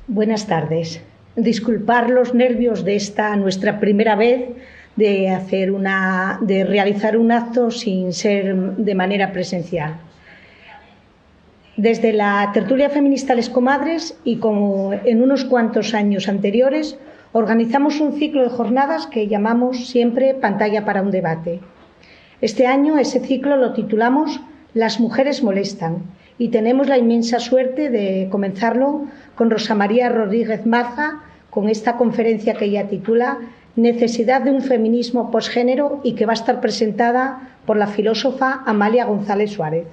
Buenas tardes. Disculpar los nervios de esta nuestra primera vez de realizar un acto sin ser de manera presencial. Desde la tertulia feminista Les Comadres y como en unos cuantos años anteriores, organizamos un ciclo de jornadas que llamamos siempre Pantalla para un debate. Este año ese ciclo lo titulamos Las mujeres molestan y tenemos la inmensa suerte de comenzarlo con Rosa María Rodríguez Mazga, con esta conferencia que ella titula Necesidad de un feminismo posgénero y que va a estar presentada por la filósofa Amalia González Suárez.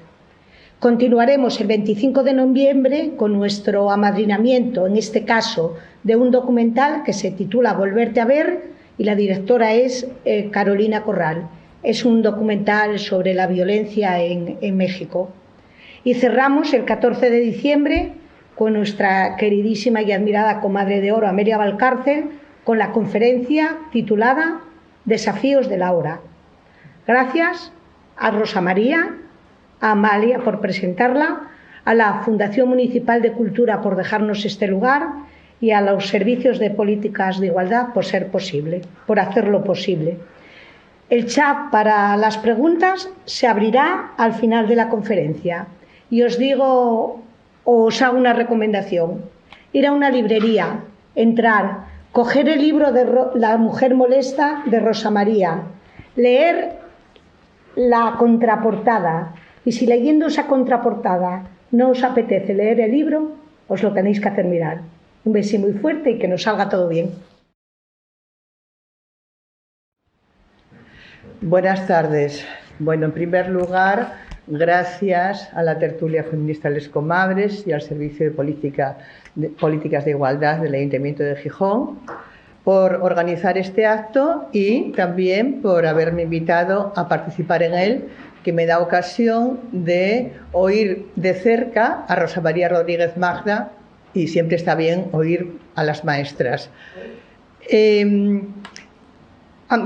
Continuaremos el 25 de noviembre con nuestro amadrinamiento, en este caso, de un documental que se titula Volverte a ver y la directora es Carolina Corral. Es un documental sobre la violencia en México. Y cerramos el 14 de diciembre con nuestra queridísima y admirada comadre de oro, Amelia Valcárcel, con la conferencia titulada Desafíos de la hora. Gracias a Rosa María, a Amalia por presentarla, a la Fundación Municipal de Cultura por dejarnos este lugar y a los servicios de políticas de igualdad por hacerlo posible. El chat para las preguntas se abrirá al final de la conferencia. Y os hago una recomendación. Ir a una librería, entrar, coger el libro de La mujer molesta de Rosa María, leer la contraportada. Y si leyendo esa contraportada no os apetece leer el libro, os lo tenéis que hacer mirar. Un beso muy fuerte y que nos salga todo bien. Buenas tardes. Bueno, en primer lugar, gracias a la tertulia feminista Les Comadres y al Servicio de Políticas de Igualdad del Ayuntamiento de Gijón por organizar este acto y también por haberme invitado a participar en él, que me da ocasión de oír de cerca a Rosa María Rodríguez Mazga y siempre está bien oír a las maestras.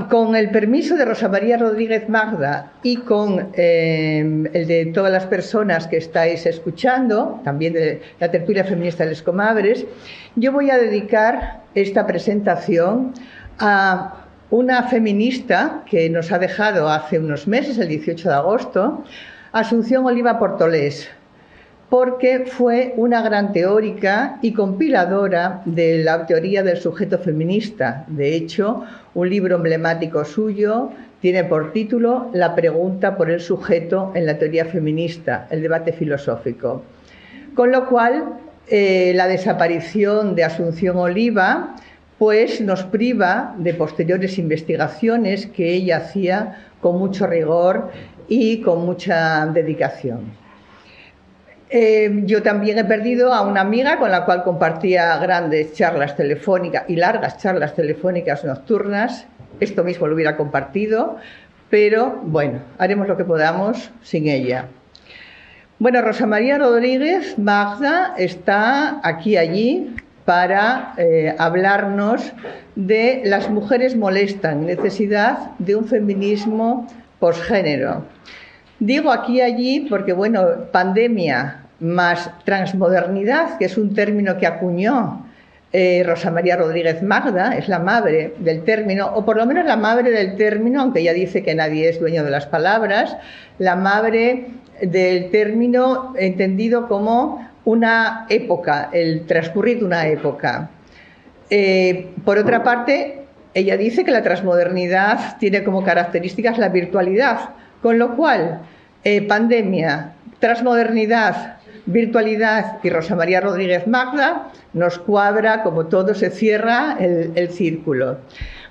Con el permiso de Rosa María Rodríguez Mazga y con el de todas las personas que estáis escuchando, también de la tertulia feminista Les Comadres, yo voy a dedicar esta presentación a una feminista que nos ha dejado hace unos meses, el 18 de agosto, Asunción Oliva Portolés, porque fue una gran teórica y compiladora de la teoría del sujeto feminista. De hecho, un libro emblemático suyo tiene por título La pregunta por el sujeto en la teoría feminista, el debate filosófico. Con lo cual, la desaparición de Asunción Oliva pues nos priva de posteriores investigaciones que ella hacía con mucho rigor y con mucha dedicación. Yo también he perdido a una amiga con la cual compartía grandes charlas telefónicas y largas charlas telefónicas nocturnas. Esto mismo lo hubiera compartido, pero bueno, haremos lo que podamos sin ella. Bueno, Rosa María Rodríguez Mazga está aquí y allí para hablarnos de las mujeres molestan, necesidad de un feminismo posgénero. Digo aquí y allí porque, bueno, pandemia más transmodernidad, que es un término que acuñó Rosa María Rodríguez Mazga, es la madre del término, o por lo menos la madre del término, aunque ella dice que nadie es dueño de las palabras, la madre del término entendido como una época, el transcurrir de una época. Por otra parte, ella dice que la transmodernidad tiene como características la virtualidad, con lo cual pandemia, transmodernidad, virtualidad y Rosa María Rodríguez Mazga nos cuadra, como todo se cierra el círculo.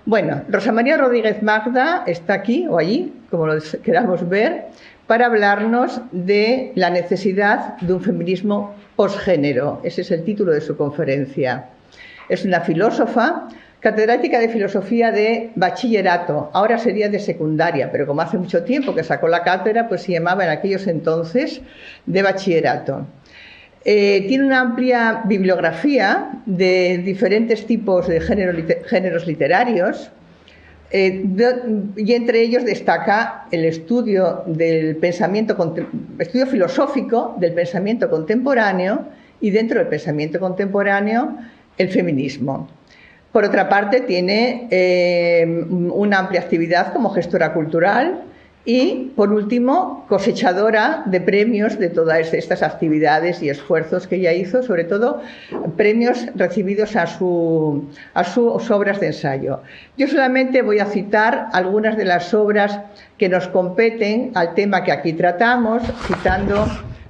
Bueno, Rosa María Rodríguez Mazga está aquí o allí, como lo queramos ver, para hablarnos de la necesidad de un feminismo posgénero. Ese es el título de su conferencia. Es una filósofa, catedrática de filosofía de bachillerato, ahora sería de secundaria, pero como hace mucho tiempo que sacó la cátedra, pues se llamaba en aquellos entonces de bachillerato. Tiene una amplia bibliografía de diferentes tipos de géneros literarios, y entre ellos destaca el estudio filosófico del pensamiento contemporáneo y dentro del pensamiento contemporáneo el feminismo. Por otra parte, tiene una amplia actividad como gestora cultural y, por último, cosechadora de premios de todas estas actividades y esfuerzos que ella hizo, sobre todo premios recibidos a sus obras de ensayo. Yo solamente voy a citar algunas de las obras que nos competen al tema que aquí tratamos, citando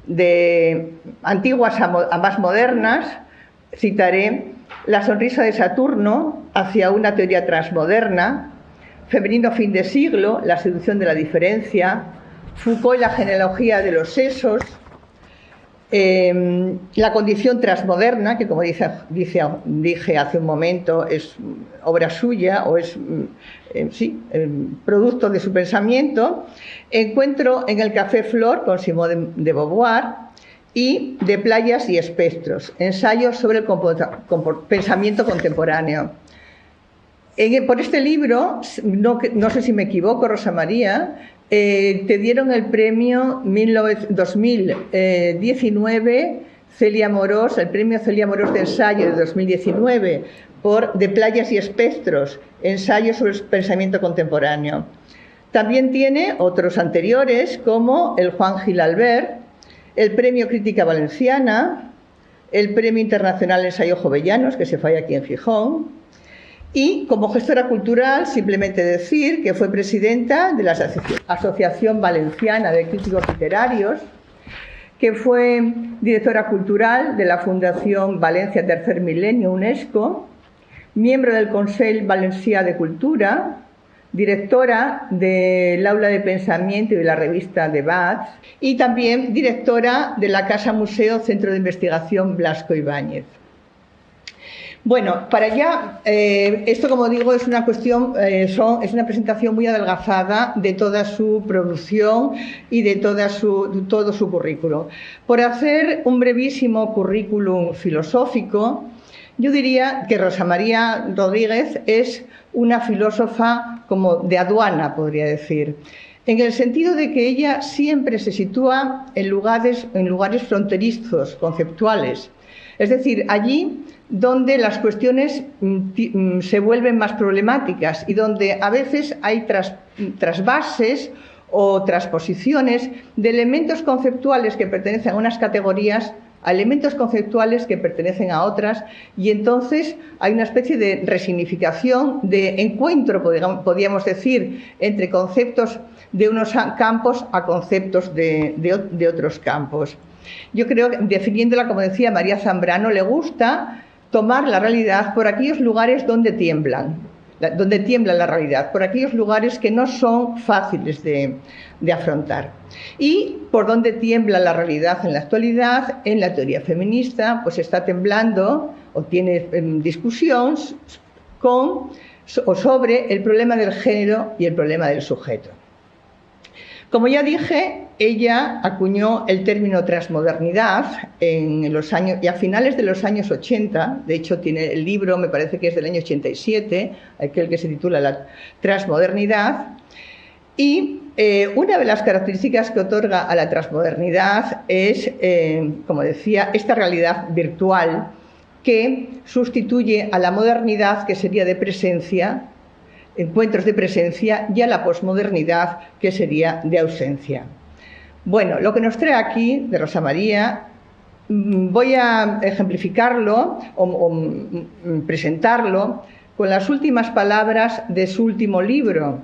de antiguas a más modernas. Citaré La sonrisa de Saturno, hacia una teoría transmoderna, Femenino fin de siglo, La seducción de la diferencia, Foucault y la genealogía de los sesos, La condición transmoderna, que como dije hace un momento, es obra suya o es producto de su pensamiento, Encuentro en el Café Flor con Simone de Beauvoir y De playas y espectros, ensayos sobre el pensamiento contemporáneo. Por este libro, no sé si me equivoco, Rosa María, te dieron el premio 2019 Celia Amorós, el premio Celia Amorós de ensayo de 2019 por De playas y espectros, ensayos sobre el pensamiento contemporáneo. También tiene otros anteriores como el Juan Gil Albert, el premio Crítica Valenciana, el premio Internacional Ensayo Jovellanos, que se falla aquí en Gijón. Y como gestora cultural, simplemente decir que fue presidenta de la Asociación Valenciana de Críticos Literarios, que fue directora cultural de la Fundación Valencia Tercer Milenio UNESCO, miembro del Consell Valencià de Cultura, directora del Aula de Pensamiento y de la revista Debats, y también directora de la Casa Museo Centro de Investigación Blasco Ibáñez. Bueno, para allá, esto, como digo, es una cuestión, es una presentación muy adelgazada de toda su producción y de todo su currículum. Por hacer un brevísimo currículum filosófico, yo diría que Rosa María Rodríguez es una filósofa como de aduana, podría decir, en el sentido de que ella siempre se sitúa en lugares fronterizos, conceptuales. Es decir, allí donde las cuestiones se vuelven más problemáticas y donde a veces hay trasvases o transposiciones de elementos conceptuales que pertenecen a unas categorías a elementos conceptuales que pertenecen a otras, y entonces hay una especie de resignificación, de encuentro, podríamos decir, entre conceptos de unos campos a conceptos de otros campos. Yo creo que, definiéndola, como decía María Zambrano, le gusta tomar la realidad por aquellos lugares donde tiembla la realidad, por aquellos lugares que no son fáciles de afrontar. Y por donde tiembla la realidad en la actualidad, en la teoría feminista, pues está temblando o tiene discusión sobre el problema del género y el problema del sujeto. Como ya dije, ella acuñó el término transmodernidad a finales de los años 80, de hecho tiene el libro, me parece que es del año 87, aquel que se titula La transmodernidad, y una de las características que otorga a la transmodernidad es, como decía, esta realidad virtual que sustituye a la modernidad, que sería de presencia, encuentros de presencia, y a la posmodernidad, que sería de ausencia. Bueno, lo que nos trae aquí de Rosa María, voy a ejemplificarlo o presentarlo con las últimas palabras de su último libro,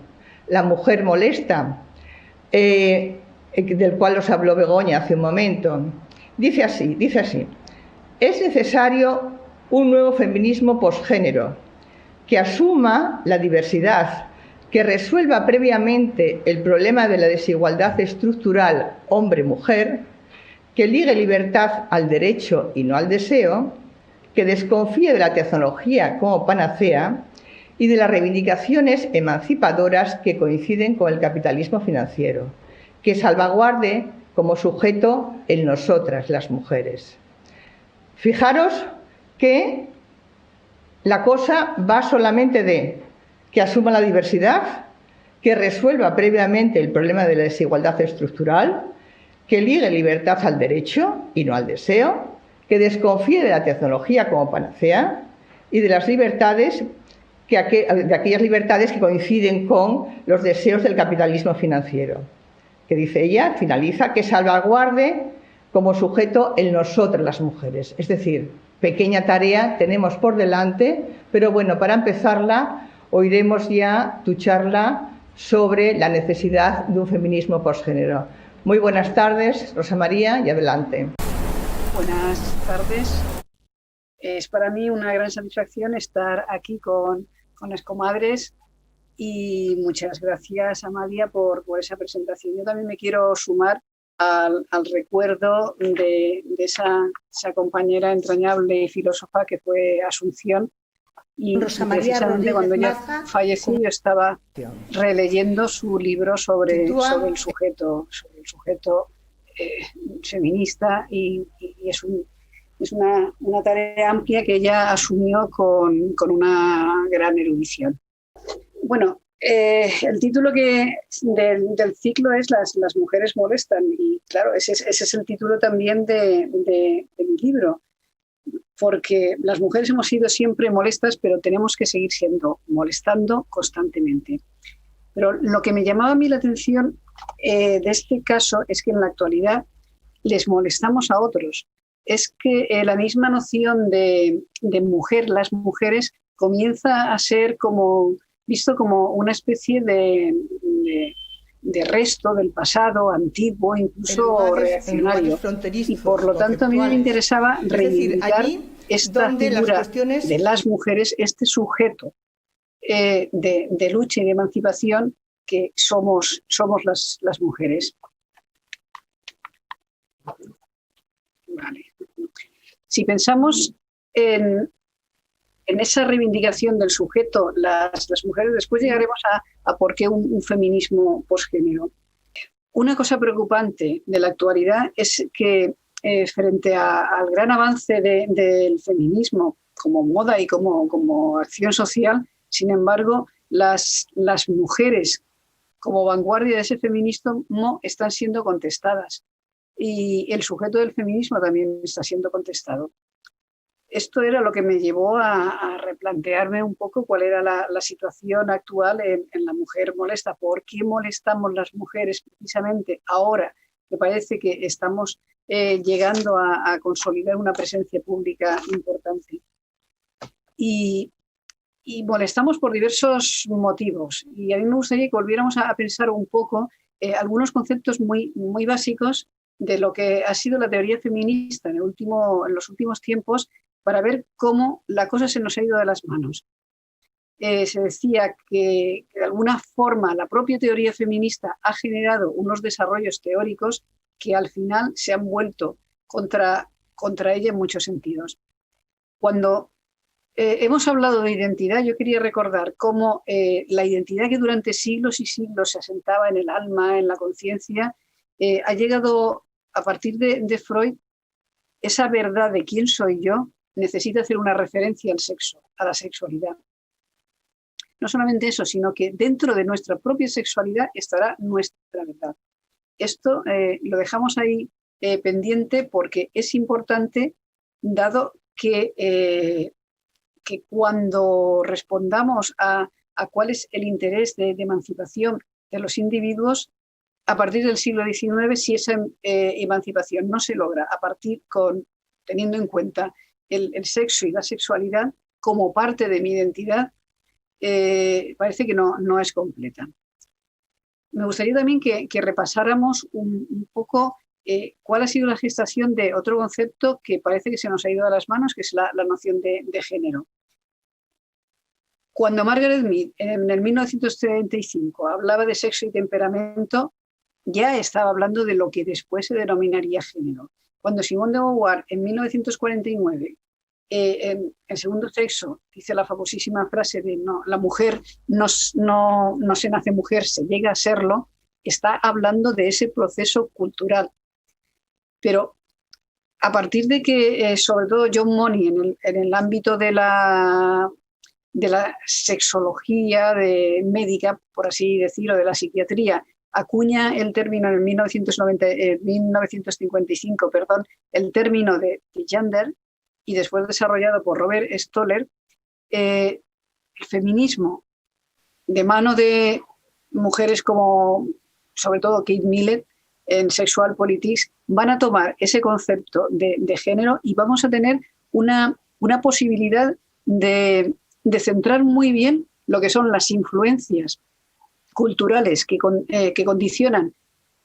La mujer molesta, del cual os habló Begoña hace un momento. Dice así: es necesario un nuevo feminismo posgénero que asuma la diversidad, que resuelva previamente el problema de la desigualdad estructural hombre-mujer, que ligue libertad al derecho y no al deseo, que desconfíe de la tecnología como panacea y de las reivindicaciones emancipadoras que coinciden con el capitalismo financiero, que salvaguarde como sujeto en nosotras, las mujeres. Fijaros que la cosa va solamente de que asuma la diversidad, que resuelva previamente el problema de la desigualdad estructural, que ligue libertad al derecho y no al deseo, que desconfíe de la tecnología como panacea y de las libertades de aquellas libertades que coinciden con los deseos del capitalismo financiero, que dice ella, finaliza, que salvaguarde como sujeto el nosotras las mujeres. Es decir, pequeña tarea tenemos por delante, pero bueno, para empezarla, oiremos ya tu charla sobre la necesidad de un feminismo posgénero. Muy buenas tardes, Rosa María, y adelante. Buenas tardes. Es para mí una gran satisfacción estar aquí con las comadres y muchas gracias, Amalia, por esa presentación. Yo también me quiero sumar al recuerdo de esa compañera entrañable y filósofa que fue Asunción. Y Rosa María precisamente Rodríguez cuando ella Maza, falleció, yo estaba releyendo su libro sobre el sujeto feminista y es una tarea amplia que ella asumió con una gran erudición. Bueno, el título del ciclo es Las mujeres molestan y claro, ese es el título también de mi libro, porque las mujeres hemos sido siempre molestas, pero tenemos que seguir molestando constantemente. Pero lo que me llamaba a mí la atención de este caso es que en la actualidad les molestamos a otros. Es que la misma noción de mujer, las mujeres, comienza a ser visto como una especie de resto del pasado, antiguo, incluso reaccionario. Y por lo tanto a mí me interesaba reivindicar esta figura de las mujeres, este sujeto de lucha y de emancipación que somos las mujeres. Vale. Si pensamos en esa reivindicación del sujeto, las mujeres, después llegaremos a por qué un feminismo posgénero. Una cosa preocupante de la actualidad es que frente al gran avance del feminismo como moda y como acción social, sin embargo, las mujeres como vanguardia de ese feminismo están siendo contestadas y el sujeto del feminismo también está siendo contestado. Esto era lo que me llevó a replantearme un poco cuál era la situación actual en la mujer molesta. ¿Por qué molestamos las mujeres precisamente ahora que parece que estamos llegando a consolidar una presencia pública importante? Y molestamos por diversos motivos. Y a mí me gustaría que volviéramos a pensar un poco algunos conceptos muy, muy básicos de lo que ha sido la teoría feminista en los últimos tiempos, para ver cómo la cosa se nos ha ido de las manos. Se decía que de alguna forma la propia teoría feminista ha generado unos desarrollos teóricos que al final se han vuelto contra ella en muchos sentidos. Cuando hemos hablado de identidad, yo quería recordar cómo la identidad que durante siglos y siglos se asentaba en el alma, en la conciencia, ha llegado a partir de Freud. Esa verdad de quién soy yo necesita hacer una referencia al sexo, a la sexualidad. No solamente eso, sino que dentro de nuestra propia sexualidad estará nuestra verdad. Esto lo dejamos ahí pendiente porque es importante, dado que cuando respondamos a cuál es el interés de emancipación de los individuos, a partir del siglo XIX, si esa emancipación no se logra teniendo en cuenta el sexo y la sexualidad como parte de mi identidad, parece que no es completa. Me gustaría también que repasáramos un poco cuál ha sido la gestación de otro concepto que parece que se nos ha ido de las manos, que es la noción de género. Cuando Margaret Mead en el 1935 hablaba de sexo y temperamento, ya estaba hablando de lo que después se denominaría género. Cuando Simone de Beauvoir en 1949 en el segundo sexo dice la famosísima frase de no, la mujer no se nace mujer, se llega a serlo, está hablando de ese proceso cultural. Pero a partir de que, sobre todo John Money, en el ámbito de la sexología médica, por así decirlo, de la psiquiatría, acuña el término en 1955, el término de gender, y después desarrollado por Robert Stoller, el feminismo, de mano de mujeres como, sobre todo, Kate Millett, en Sexual Politics, van a tomar ese concepto de género y vamos a tener una posibilidad de centrar muy bien lo que son las influencias culturales que condicionan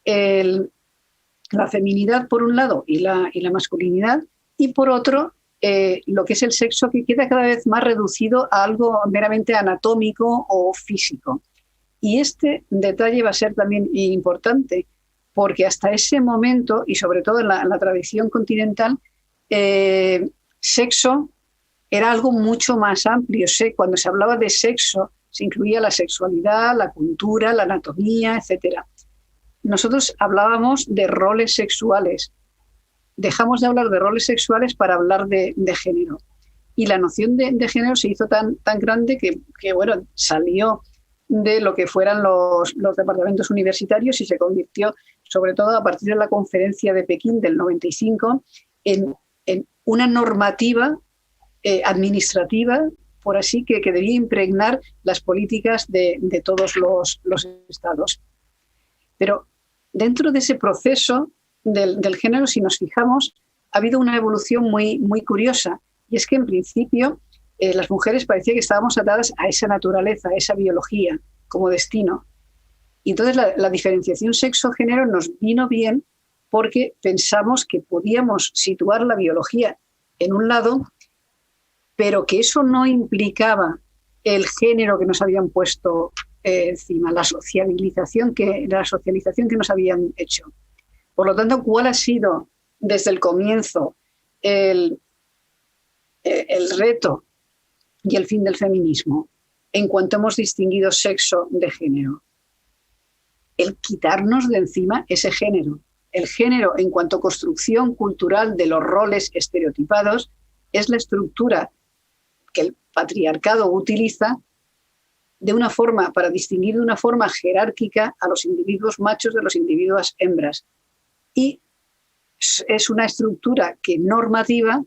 la feminidad por un lado y la masculinidad, y por otro lo que es el sexo, que queda cada vez más reducido a algo meramente anatómico o físico. Y este detalle va a ser también importante, porque hasta ese momento, y sobre todo en la tradición continental, sexo era algo mucho más amplio. Cuando se hablaba de sexo, se incluía la sexualidad, la cultura, la anatomía, etc. Nosotros hablábamos de roles sexuales. Dejamos de hablar de roles sexuales para hablar de género. Y la noción de género se hizo tan grande que bueno, salió de lo que fueran los departamentos universitarios y se convirtió, sobre todo a partir de la conferencia de Pekín del 95, en una normativa administrativa, por así, que debía impregnar las políticas de todos los estados. Pero dentro de ese proceso del género, si nos fijamos, ha habido una evolución muy, muy curiosa, y es que en principio las mujeres parecía que estábamos atadas a esa naturaleza, a esa biología como destino. Y entonces la diferenciación sexo-género nos vino bien porque pensamos que podíamos situar la biología en un lado, pero que eso no implicaba el género que nos habían puesto encima, la socialización que nos habían hecho. Por lo tanto, ¿cuál ha sido desde el comienzo el reto y el fin del feminismo en cuanto hemos distinguido sexo de género? El quitarnos de encima ese género. El género, en cuanto a construcción cultural de los roles estereotipados, es la estructura que el patriarcado utiliza de una forma, para distinguir de una forma jerárquica a los individuos machos de los individuos hembras. Y es una estructura normativa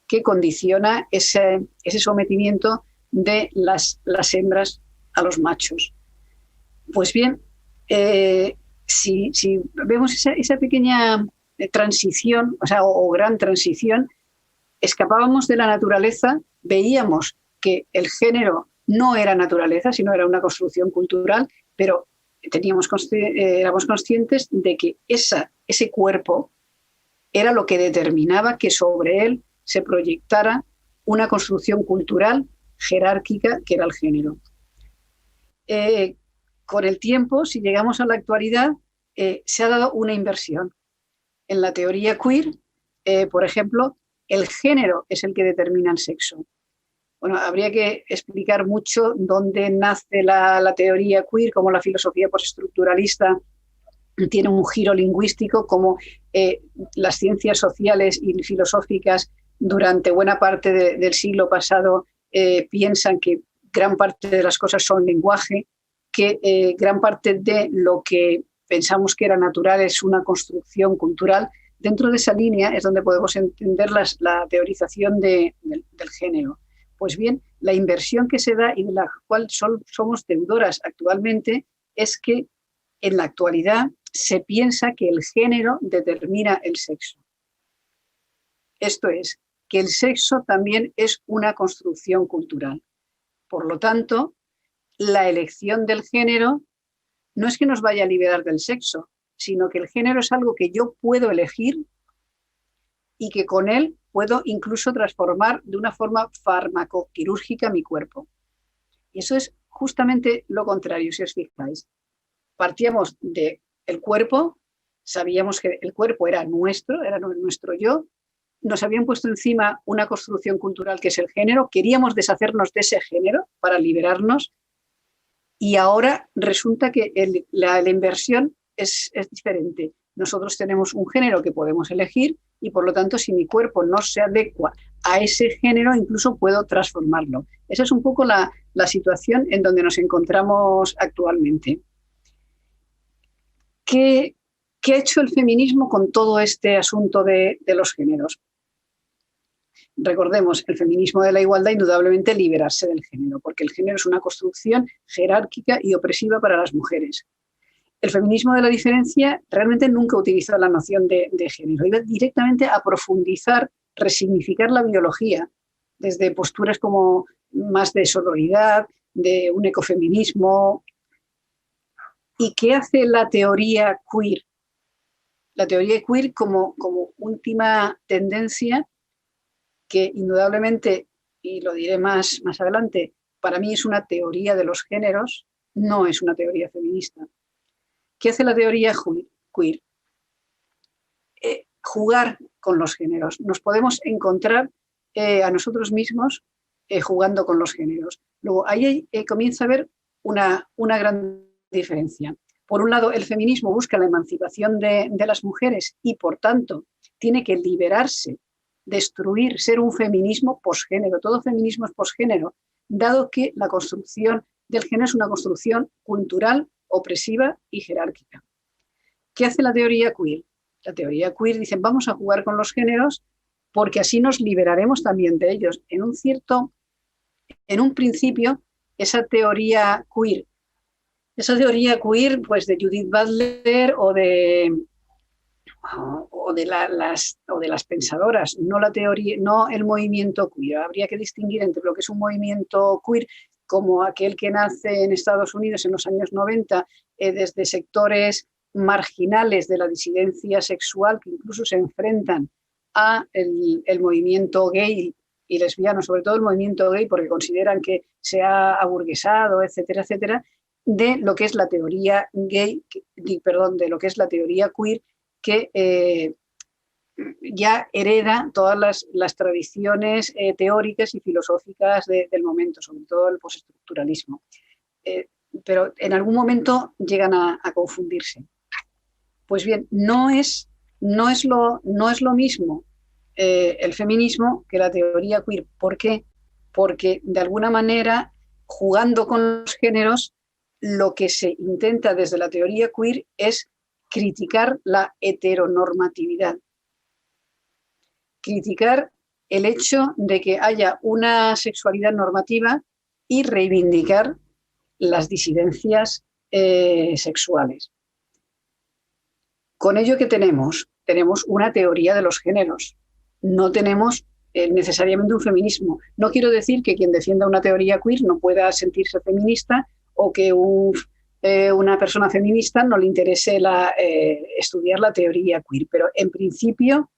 que condiciona ese sometimiento de las hembras a los machos. Pues bien, si vemos esa pequeña transición, o gran transición, escapábamos de la naturaleza, veíamos que el género no era naturaleza, sino era una construcción cultural, pero éramos conscientes de que ese cuerpo era lo que determinaba que sobre él se proyectara una construcción cultural jerárquica que era el género. Con el tiempo, si llegamos a la actualidad, se ha dado una inversión. En la teoría queer, por ejemplo, el género es el que determina el sexo. Bueno, habría que explicar mucho dónde nace la teoría queer, cómo la filosofía postestructuralista tiene un giro lingüístico, cómo las ciencias sociales y filosóficas durante buena parte del siglo pasado piensan que gran parte de las cosas son lenguaje, que gran parte de lo que pensamos que era natural es una construcción cultural. Dentro de esa línea es donde podemos entender la teorización del género. Pues bien, la inversión que se da y de la cual somos deudoras actualmente es que en la actualidad se piensa que el género determina el sexo. Esto es, que el sexo también es una construcción cultural. Por lo tanto, la elección del género no es que nos vaya a liberar del sexo, sino que el género es algo que yo puedo elegir y que con él puedo incluso transformar de una forma farmacoquirúrgica mi cuerpo. Y eso es justamente lo contrario, si os fijáis. Partíamos del cuerpo, sabíamos que el cuerpo era nuestro yo, nos habían puesto encima una construcción cultural que es el género, queríamos deshacernos de ese género para liberarnos, y ahora resulta que la inversión es diferente. Nosotros tenemos un género que podemos elegir y, por lo tanto, si mi cuerpo no se adecua a ese género, incluso puedo transformarlo. Esa es un poco la situación en donde nos encontramos actualmente. ¿qué ha hecho el feminismo con todo este asunto de los géneros? Recordemos, el feminismo de la igualdad indudablemente liberarse del género, porque el género es una construcción jerárquica y opresiva para las mujeres. El feminismo de la diferencia realmente nunca utilizó la noción de género, iba directamente a profundizar, resignificar la biología, desde posturas como más de sororidad, de un ecofeminismo. ¿Y qué hace la teoría queer? La teoría queer como última tendencia, que indudablemente, y lo diré más adelante, para mí es una teoría de los géneros, no es una teoría feminista. ¿Qué hace la teoría queer? Jugar con los géneros. Nos podemos encontrar a nosotros mismos jugando con los géneros. Luego, ahí comienza a haber una gran diferencia. Por un lado, el feminismo busca la emancipación de las mujeres y, por tanto, tiene que liberarse, destruir, ser un feminismo posgénero. Todo feminismo es posgénero, dado que la construcción del género es una construcción cultural, opresiva y jerárquica. ¿Qué hace la teoría queer? La teoría queer dice, vamos a jugar con los géneros porque así nos liberaremos también de ellos. En un principio, esa teoría queer, pues de Judith Butler o de las pensadoras, no el movimiento queer. Habría que distinguir entre lo que es un movimiento queer como aquel que nace en Estados Unidos en los años 90 desde sectores marginales de la disidencia sexual que incluso se enfrentan a el movimiento gay y lesbiano, sobre todo el movimiento gay, porque consideran que se ha aburguesado, etcétera, etcétera, de lo que es la teoría de lo que es la teoría queer, que ya hereda todas las tradiciones teóricas y filosóficas del momento, sobre todo el postestructuralismo. Pero en algún momento llegan a confundirse. Pues bien, no es lo mismo el feminismo que la teoría queer. ¿Por qué? Porque de alguna manera, jugando con los géneros, lo que se intenta desde la teoría queer es criticar la heteronormatividad, criticar el hecho de que haya una sexualidad normativa y reivindicar las disidencias sexuales. Con ello, ¿qué tenemos? Tenemos una teoría de los géneros, no tenemos necesariamente un feminismo. No quiero decir que quien defienda una teoría queer no pueda sentirse feminista o que una persona feminista no le interese estudiar la teoría queer, pero en principio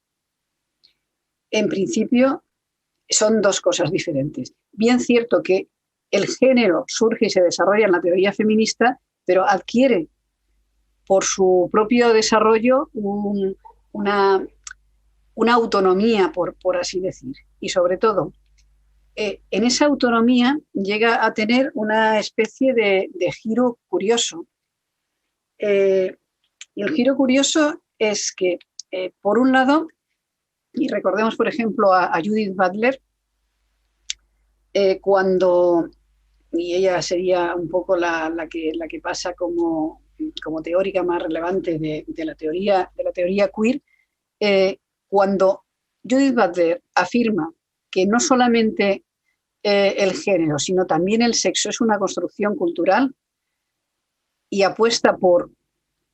son dos cosas diferentes. Bien cierto que el género surge y se desarrolla en la teoría feminista, pero adquiere por su propio desarrollo una autonomía, por así decir. Y sobre todo, en esa autonomía llega a tener una especie de giro curioso. Y el giro curioso es que, por un lado, y recordemos, por ejemplo, a Judith Butler, y ella sería un poco la que pasa como teórica más relevante de la teoría queer, cuando Judith Butler afirma que no solamente el género, sino también el sexo es una construcción cultural y apuesta por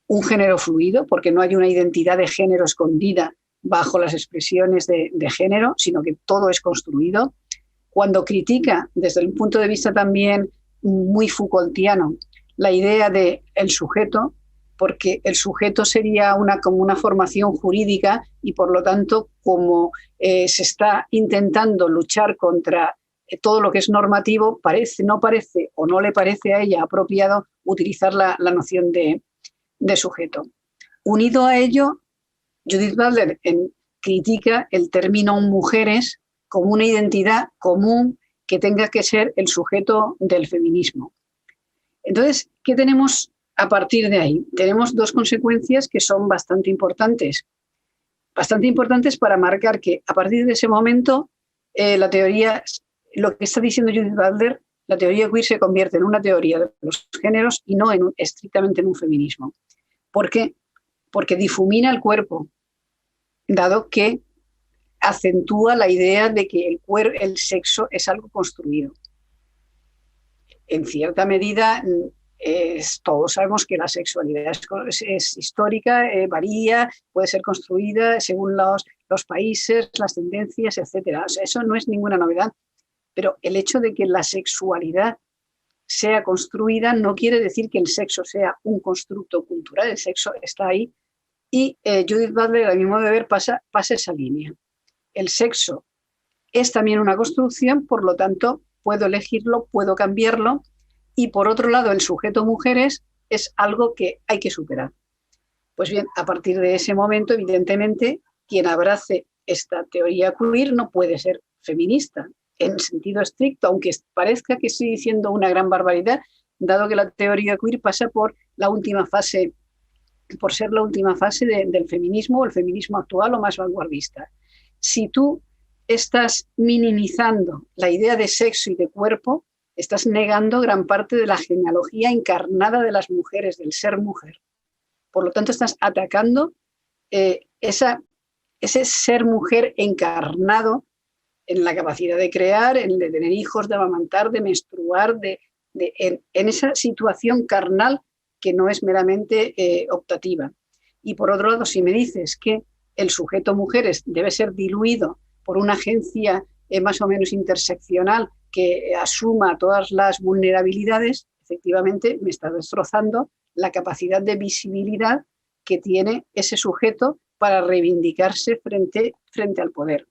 un género fluido, porque no hay una identidad de género escondida bajo las expresiones de género, sino que todo es construido. Cuando critica, desde un punto de vista también muy Foucaultiano, la idea del sujeto, porque el sujeto sería como una formación jurídica y, por lo tanto, como se está intentando luchar contra todo lo que es normativo, no parece o no le parece a ella apropiado utilizar la noción de sujeto. Unido a ello, Judith Butler critica el término mujeres como una identidad común que tenga que ser el sujeto del feminismo. Entonces, ¿qué tenemos a partir de ahí? Tenemos dos consecuencias que son bastante importantes para marcar que a partir de ese momento la teoría, lo que está diciendo Judith Butler, la teoría queer se convierte en una teoría de los géneros y no estrictamente en un feminismo. ¿Por qué? Porque difumina el cuerpo, dado que acentúa la idea de que el sexo es algo construido. En cierta medida, todos sabemos que la sexualidad es histórica, varía, puede ser construida según los países, las tendencias, etc. O sea, eso no es ninguna novedad. Pero el hecho de que la sexualidad sea construida no quiere decir que el sexo sea un constructo cultural. El sexo está ahí. Y Judith Butler, a mi modo de ver, pasa esa línea. El sexo es también una construcción, por lo tanto, puedo elegirlo, puedo cambiarlo. Y por otro lado, el sujeto mujeres es algo que hay que superar. Pues bien, a partir de ese momento, evidentemente, quien abrace esta teoría queer no puede ser feminista en sentido estricto, aunque parezca que estoy diciendo una gran barbaridad, dado que la teoría queer pasa por la última fase, por ser la última fase del feminismo, o el feminismo actual o más vanguardista. Si tú estás minimizando la idea de sexo y de cuerpo, estás negando gran parte de la genealogía encarnada de las mujeres, del ser mujer. Por lo tanto, estás atacando ese ser mujer encarnado en la capacidad de crear, en de tener hijos, de amamantar, de menstruar, en esa situación carnal que no es meramente optativa. Y por otro lado, si me dices que el sujeto mujeres debe ser diluido por una agencia más o menos interseccional que asuma todas las vulnerabilidades, efectivamente me está destrozando la capacidad de visibilidad que tiene ese sujeto para reivindicarse frente al poder.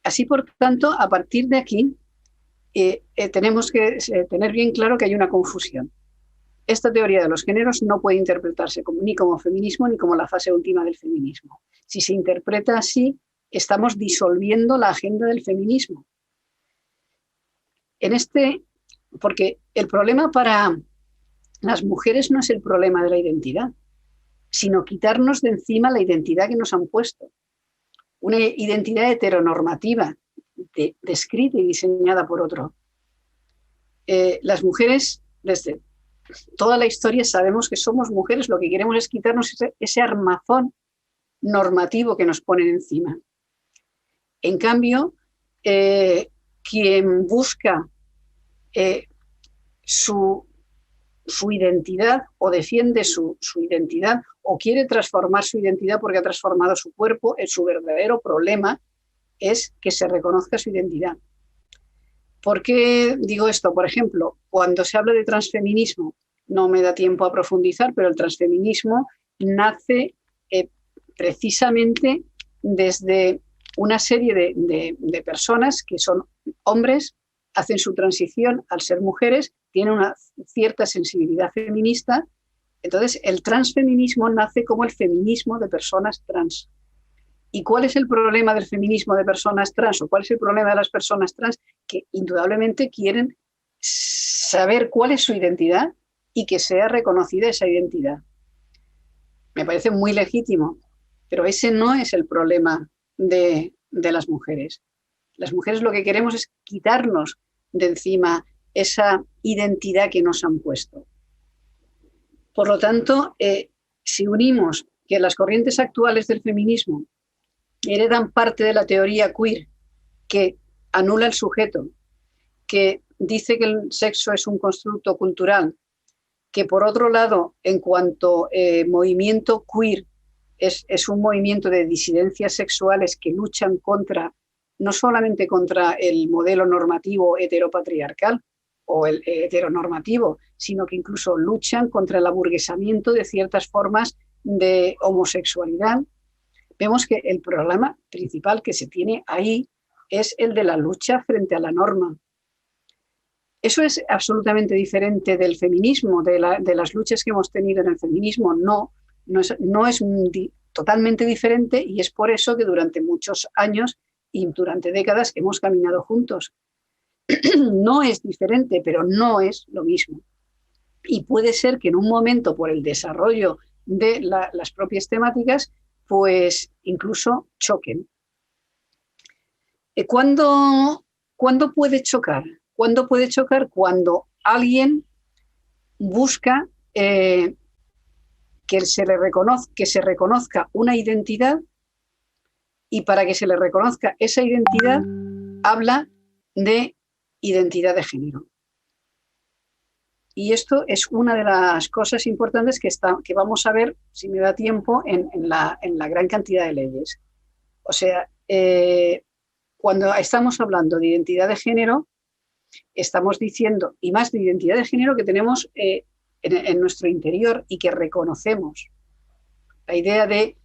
Así, por tanto, a partir de aquí, tenemos que tener bien claro que hay una confusión. Esta teoría de los géneros no puede interpretarse ni como feminismo ni como la fase última del feminismo. Si se interpreta así, estamos disolviendo la agenda del feminismo. Porque el problema para las mujeres no es el problema de la identidad, sino quitarnos de encima la identidad que nos han puesto. Una identidad heteronormativa, descrita y diseñada por otro. Las mujeres, desde toda la historia, sabemos que somos mujeres, lo que queremos es quitarnos ese armazón normativo que nos ponen encima. En cambio, quien busca su identidad o defiende su identidad o quiere transformar su identidad porque ha transformado su cuerpo, su verdadero problema es que se reconozca su identidad. ¿Por qué digo esto? Por ejemplo, cuando se habla de transfeminismo, no me da tiempo a profundizar, pero el transfeminismo nace precisamente desde una serie de personas que son hombres, hacen su transición al ser mujeres, tienen una cierta sensibilidad feminista. Entonces, el transfeminismo nace como el feminismo de personas trans. ¿Y cuál es el problema del feminismo de personas trans? ¿O cuál es el problema de las personas trans? Que indudablemente quieren saber cuál es su identidad y que sea reconocida esa identidad. Me parece muy legítimo, pero ese no es el problema de las mujeres. Las mujeres lo que queremos es quitarnos de encima esa identidad que nos han puesto. Por lo tanto, si unimos que las corrientes actuales del feminismo heredan parte de la teoría queer que anula el sujeto, que dice que el sexo es un constructo cultural, que por otro lado, en cuanto movimiento queer, es un movimiento de disidencias sexuales que luchan no solamente contra el modelo normativo heteropatriarcal o el heteronormativo, sino que incluso luchan contra el aburguesamiento de ciertas formas de homosexualidad. Vemos que el problema principal que se tiene ahí es el de la lucha frente a la norma. Eso es absolutamente diferente del feminismo, de las luchas que hemos tenido en el feminismo. No es totalmente diferente, y es por eso que durante muchos años y durante décadas hemos caminado juntos. No es diferente, pero no es lo mismo. Y puede ser que en un momento, por el desarrollo de las propias temáticas, pues incluso choquen. ¿Cuándo puede chocar? ¿Cuándo puede chocar? Cuando alguien busca que que se reconozca una identidad, y para que se le reconozca esa identidad habla de identidad de género. Y esto es una de las cosas importantes que vamos a ver, si me da tiempo, en la gran cantidad de leyes. O sea, cuando estamos hablando de identidad de género, estamos diciendo, y más de identidad de género que tenemos en nuestro interior y que reconocemos. La idea de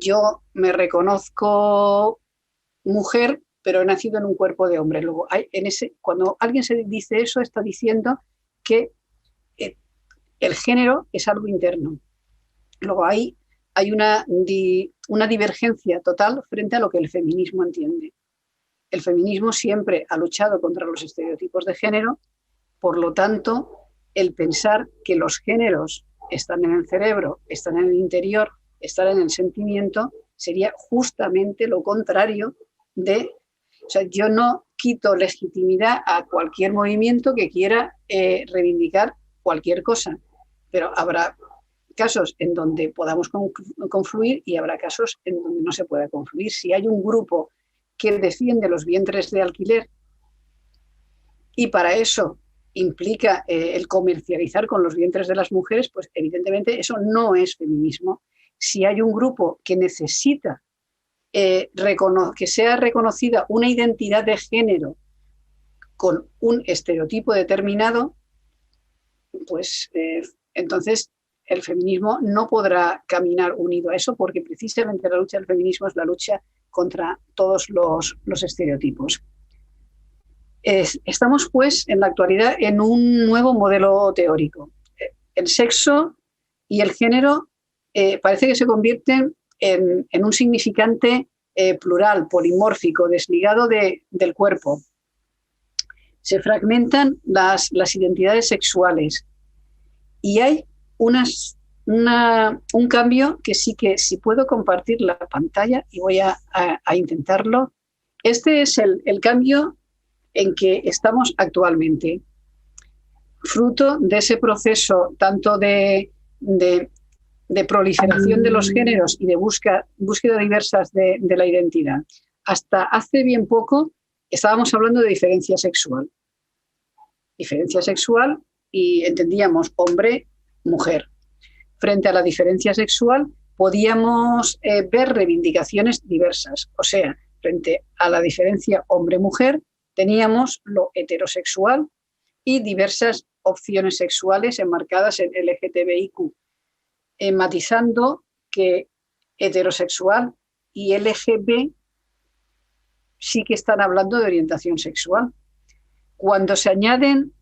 yo me reconozco mujer, pero he nacido en un cuerpo de hombre. Luego, cuando alguien se dice eso, está diciendo que el género es algo interno. Luego hay una divergencia total frente a lo que el feminismo entiende. El feminismo siempre ha luchado contra los estereotipos de género, por lo tanto, el pensar que los géneros están en el cerebro, están en el interior, están en el sentimiento, sería justamente lo contrario de... O sea, yo no quito legitimidad a cualquier movimiento que quiera reivindicar cualquier cosa, pero habrá casos en donde podamos confluir y habrá casos en donde no se pueda confluir. Si hay un grupo que defiende los vientres de alquiler y para eso implica el comercializar con los vientres de las mujeres, pues evidentemente eso no es feminismo. Si hay un grupo que necesita que sea reconocida una identidad de género con un estereotipo determinado, pues entonces el feminismo no podrá caminar unido a eso, porque precisamente la lucha del feminismo es la lucha contra todos los estereotipos. Estamos, pues, en la actualidad en un nuevo modelo teórico. El sexo y el género parece que se convierten en un significante plural, polimórfico, desligado del cuerpo. Se fragmentan las identidades sexuales y hay un cambio que sí que, si puedo compartir la pantalla, y voy a intentarlo. Este es el cambio en que estamos actualmente, fruto de ese proceso tanto de proliferación de los géneros y de búsqueda diversas de la identidad. Hasta hace bien poco estábamos hablando de diferencia sexual. Diferencia sexual y entendíamos hombre-mujer. Frente a la diferencia sexual podíamos ver reivindicaciones diversas. O sea, frente a la diferencia hombre-mujer teníamos lo heterosexual y diversas opciones sexuales enmarcadas en LGTBIQ. Matizando que heterosexual y LGB sí que están hablando de orientación sexual. Cuando se añaden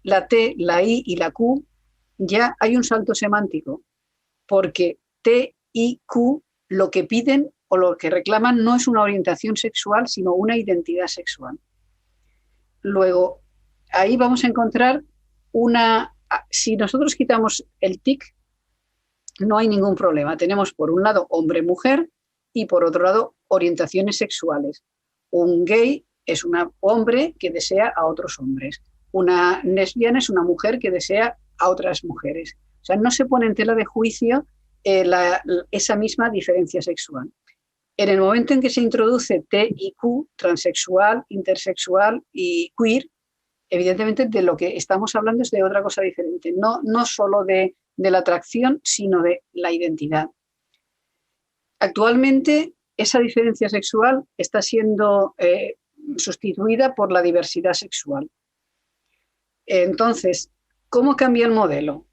la T, la I y la Q, ya hay un salto semántico, porque T y Q lo que piden o lo que reclaman no es una orientación sexual, sino una identidad sexual. Luego, ahí vamos a encontrar si nosotros quitamos el TIC, no hay ningún problema. Tenemos por un lado hombre-mujer y por otro lado orientaciones sexuales. Un gay es un hombre que desea a otros hombres. Una lesbiana es una mujer que desea a otras mujeres. O sea, no se pone en tela de juicio esa misma diferencia sexual. En el momento en que se introduce T y Q, transexual, intersexual y queer, evidentemente de lo que estamos hablando es de otra cosa diferente. No solo de la atracción, sino de la identidad. Actualmente, esa diferencia sexual está siendo sustituida por la diversidad sexual. Entonces, ¿cómo cambia el modelo?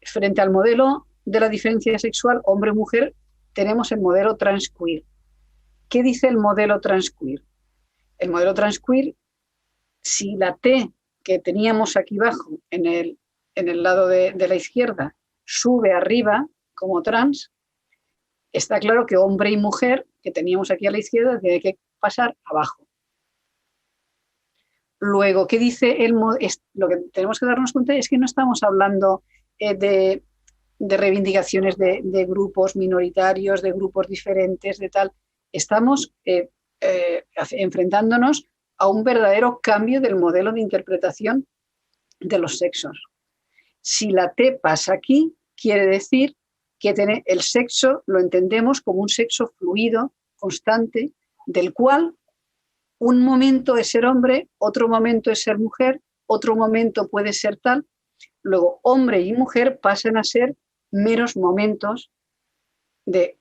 Frente al modelo de la diferencia sexual hombre-mujer, tenemos el modelo transqueer. ¿Qué dice el modelo transqueer? El modelo transqueer, si la T que teníamos aquí abajo en el lado de la izquierda sube arriba como trans, está claro que hombre y mujer que teníamos aquí a la izquierda tiene que pasar abajo. Luego, ¿qué dice lo que tenemos que darnos cuenta es que no estamos hablando de reivindicaciones de grupos minoritarios, de grupos diferentes, de tal. Estamos enfrentándonos a un verdadero cambio del modelo de interpretación de los sexos. Si la T pasa aquí, quiere decir que el sexo lo entendemos como un sexo fluido, constante, del cual un momento es ser hombre, otro momento es ser mujer, otro momento puede ser tal. Luego, hombre y mujer pasan a ser meros momentos de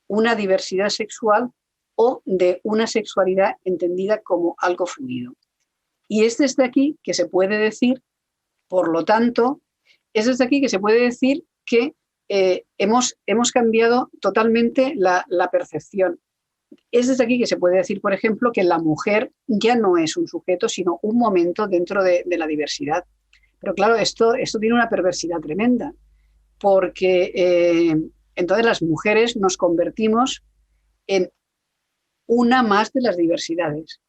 una diversidad sexual o de una sexualidad entendida como algo fluido. Y es desde aquí que se puede decir, por lo tanto, es desde aquí que se puede decir que hemos cambiado totalmente la percepción. Es desde aquí que se puede decir, por ejemplo, que la mujer ya no es un sujeto, sino un momento dentro de la diversidad. Pero claro, esto tiene una perversidad tremenda, porque entonces las mujeres nos convertimos en una más de las diversidades.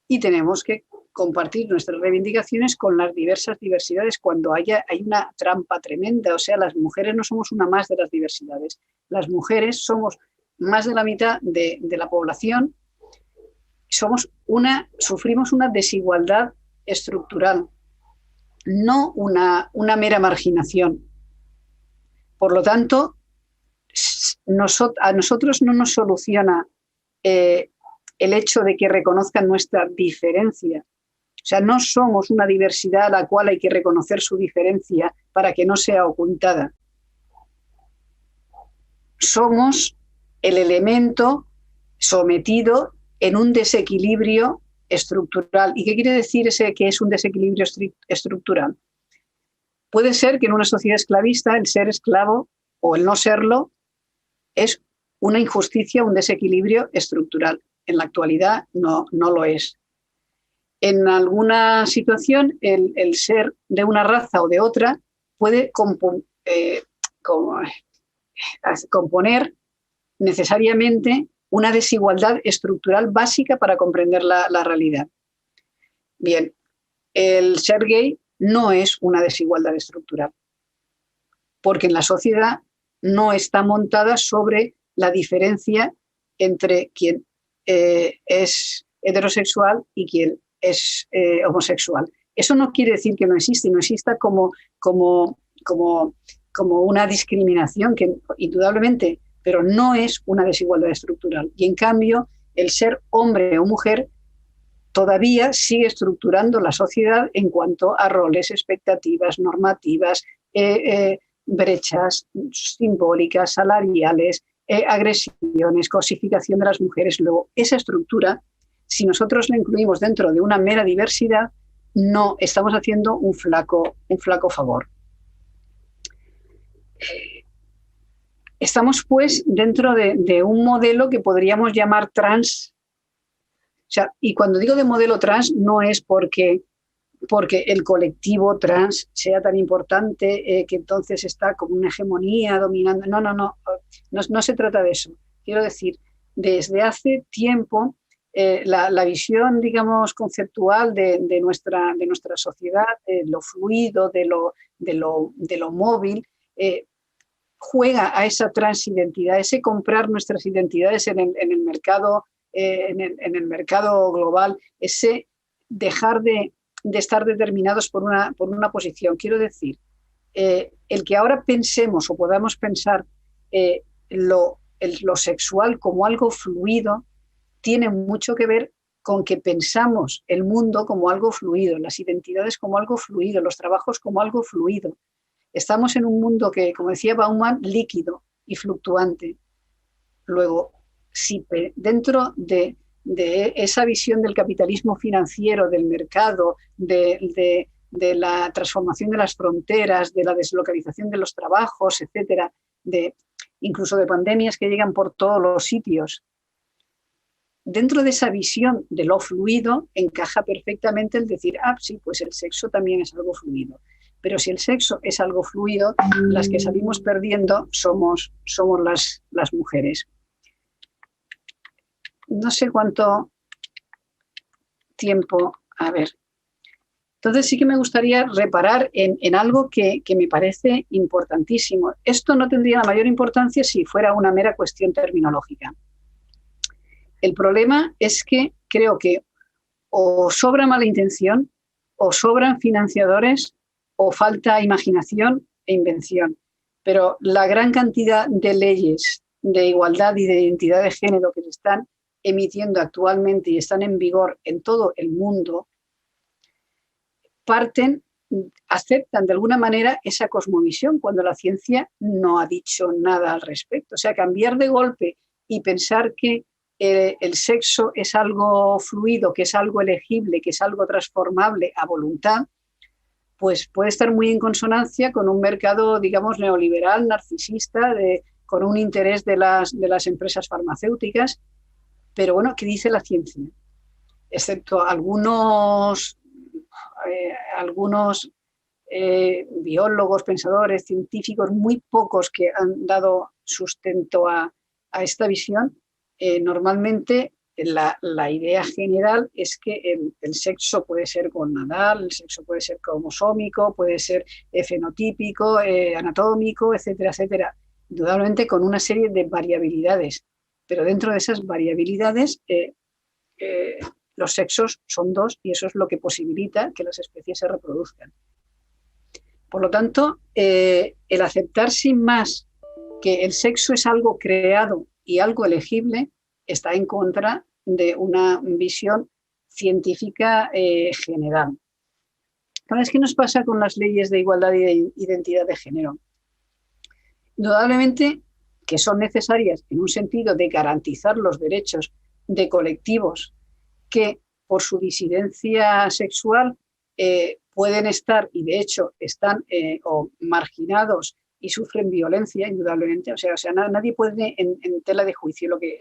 Y tenemos que compartir nuestras reivindicaciones con las diversas diversidades cuando hay una trampa tremenda. O sea, las mujeres no somos una más de las diversidades. Las mujeres somos más de la mitad de la población. Sufrimos una desigualdad estructural, no una mera marginación. Por lo tanto, a nosotros no nos soluciona el hecho de que reconozcan nuestra diferencia. O sea, no somos una diversidad a la cual hay que reconocer su diferencia para que no sea ocultada. Somos el elemento sometido en un desequilibrio estructural. ¿Y qué quiere decir que es un desequilibrio estructural? Puede ser que en una sociedad esclavista el ser esclavo o el no serlo es una injusticia, un desequilibrio estructural. En la actualidad no lo es. En alguna situación el ser de una raza o de otra puede componer necesariamente una desigualdad estructural básica para comprender la realidad. Bien, el ser gay no es una desigualdad estructural, porque en la sociedad no está montada sobre la diferencia entre quien es heterosexual y quien es homosexual. Eso no quiere decir que no exista como una discriminación, que indudablemente, pero no es una desigualdad estructural. Y en cambio, el ser hombre o mujer todavía sigue estructurando la sociedad en cuanto a roles, expectativas, normativas, brechas simbólicas, salariales, agresiones, cosificación de las mujeres. Luego, esa estructura, si nosotros la incluimos dentro de una mera diversidad, no estamos haciendo un flaco favor. Estamos, pues, dentro de un modelo que podríamos llamar trans. O sea, y cuando digo de modelo trans, no es porque el colectivo trans sea tan importante que entonces está como una hegemonía dominando. No se trata de eso. Quiero decir, desde hace tiempo la visión, digamos, conceptual de nuestra sociedad, de lo fluido, de lo móvil, juega a esa transidentidad, ese comprar nuestras identidades en el mercado, en el mercado global, ese dejar de estar determinados por una posición. Quiero decir, el que ahora pensemos o podamos pensar lo sexual como algo fluido tiene mucho que ver con que pensamos el mundo como algo fluido, las identidades como algo fluido, los trabajos como algo fluido. Estamos en un mundo que, como decía Bauman, líquido y fluctuante. Luego, si dentro de esa visión del capitalismo financiero, del mercado, de la transformación de las fronteras, de la deslocalización de los trabajos, etcétera, incluso de pandemias que llegan por todos los sitios, dentro de esa visión de lo fluido encaja perfectamente el decir, sí, pues el sexo también es algo fluido. Pero si el sexo es algo fluido, las que salimos perdiendo somos las mujeres. No sé cuánto tiempo. A ver. Entonces sí que me gustaría reparar en algo que me parece importantísimo. Esto no tendría la mayor importancia si fuera una mera cuestión terminológica. El problema es que creo que o sobra mala intención, o sobran financiadores, o falta imaginación, e invención. Pero la gran cantidad de leyes de igualdad y de identidad de género que se están emitiendo actualmente y están en vigor en todo el mundo, aceptan de alguna manera esa cosmovisión cuando la ciencia no ha dicho nada al respecto. O sea, cambiar de golpe y pensar que el sexo es algo fluido, que es algo elegible, que es algo transformable a voluntad, pues puede estar muy en consonancia con un mercado, digamos, neoliberal, narcisista, con un interés de las empresas farmacéuticas. Pero bueno, ¿qué dice la ciencia? Excepto algunos biólogos, pensadores, científicos, muy pocos que han dado sustento a esta visión, normalmente la idea general es que el sexo puede ser gonadal, el sexo puede ser cromosómico, puede ser fenotípico, anatómico, etcétera, etcétera. Indudablemente con una serie de variabilidades, pero dentro de esas variabilidades los sexos son dos y eso es lo que posibilita que las especies se reproduzcan. Por lo tanto, el aceptar sin más que el sexo es algo creado y algo elegible está en contra de una visión científica general. Entonces, ¿qué nos pasa con las leyes de igualdad y de identidad de género? Indudablemente que son necesarias en un sentido de garantizar los derechos de colectivos que por su disidencia sexual pueden estar, y de hecho están marginados y sufren violencia, indudablemente. O sea, nadie puede en tela de juicio. De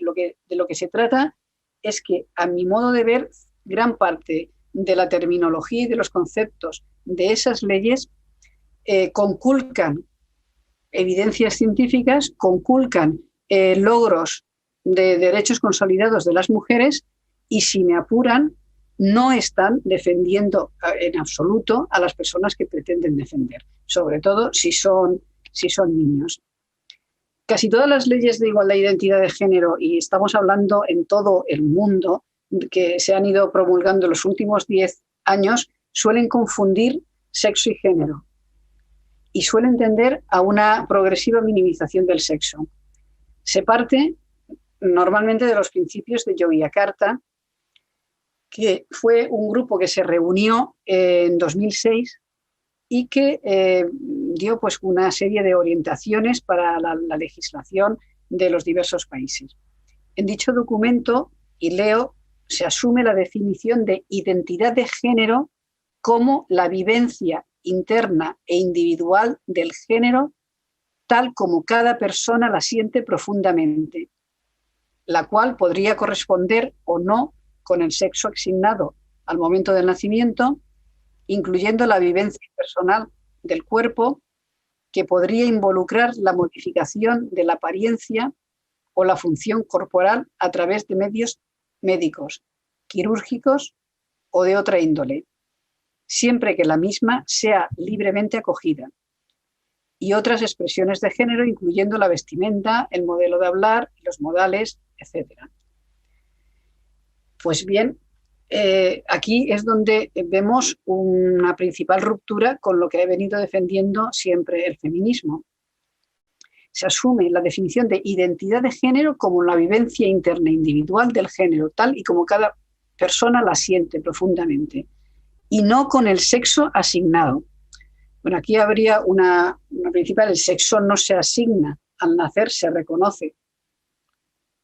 lo que se trata es que, a mi modo de ver, gran parte de la terminología y de los conceptos de esas leyes conculcan evidencias científicas, conculcan logros de derechos consolidados de las mujeres y, si me apuran, no están defendiendo en absoluto a las personas que pretenden defender, sobre todo si son niños. Casi todas las leyes de igualdad e identidad de género, y estamos hablando en todo el mundo, que se han ido promulgando en los últimos 10 años, suelen confundir sexo y género y suelen tender a una progresiva minimización del sexo. Se parte normalmente de los principios de Yogyakarta, que fue un grupo que se reunió en 2006 y que dio pues una serie de orientaciones para la legislación de los diversos países. En dicho documento, y leo, se asume la definición de identidad de género como la vivencia interna e individual del género tal como cada persona la siente profundamente, la cual podría corresponder o no con el sexo asignado al momento del nacimiento, incluyendo la vivencia personal del cuerpo, que podría involucrar la modificación de la apariencia o la función corporal a través de medios médicos, quirúrgicos o de otra índole, siempre que la misma sea libremente acogida, y otras expresiones de género, incluyendo la vestimenta, el modelo de hablar, los modales, etc. Pues bien, aquí es donde vemos una principal ruptura con lo que ha venido defendiendo siempre el feminismo. Se asume la definición de identidad de género como la vivencia interna individual del género, tal y como cada persona la siente profundamente, y no con el sexo asignado. Bueno, aquí habría una principal: el sexo no se asigna, al nacer se reconoce.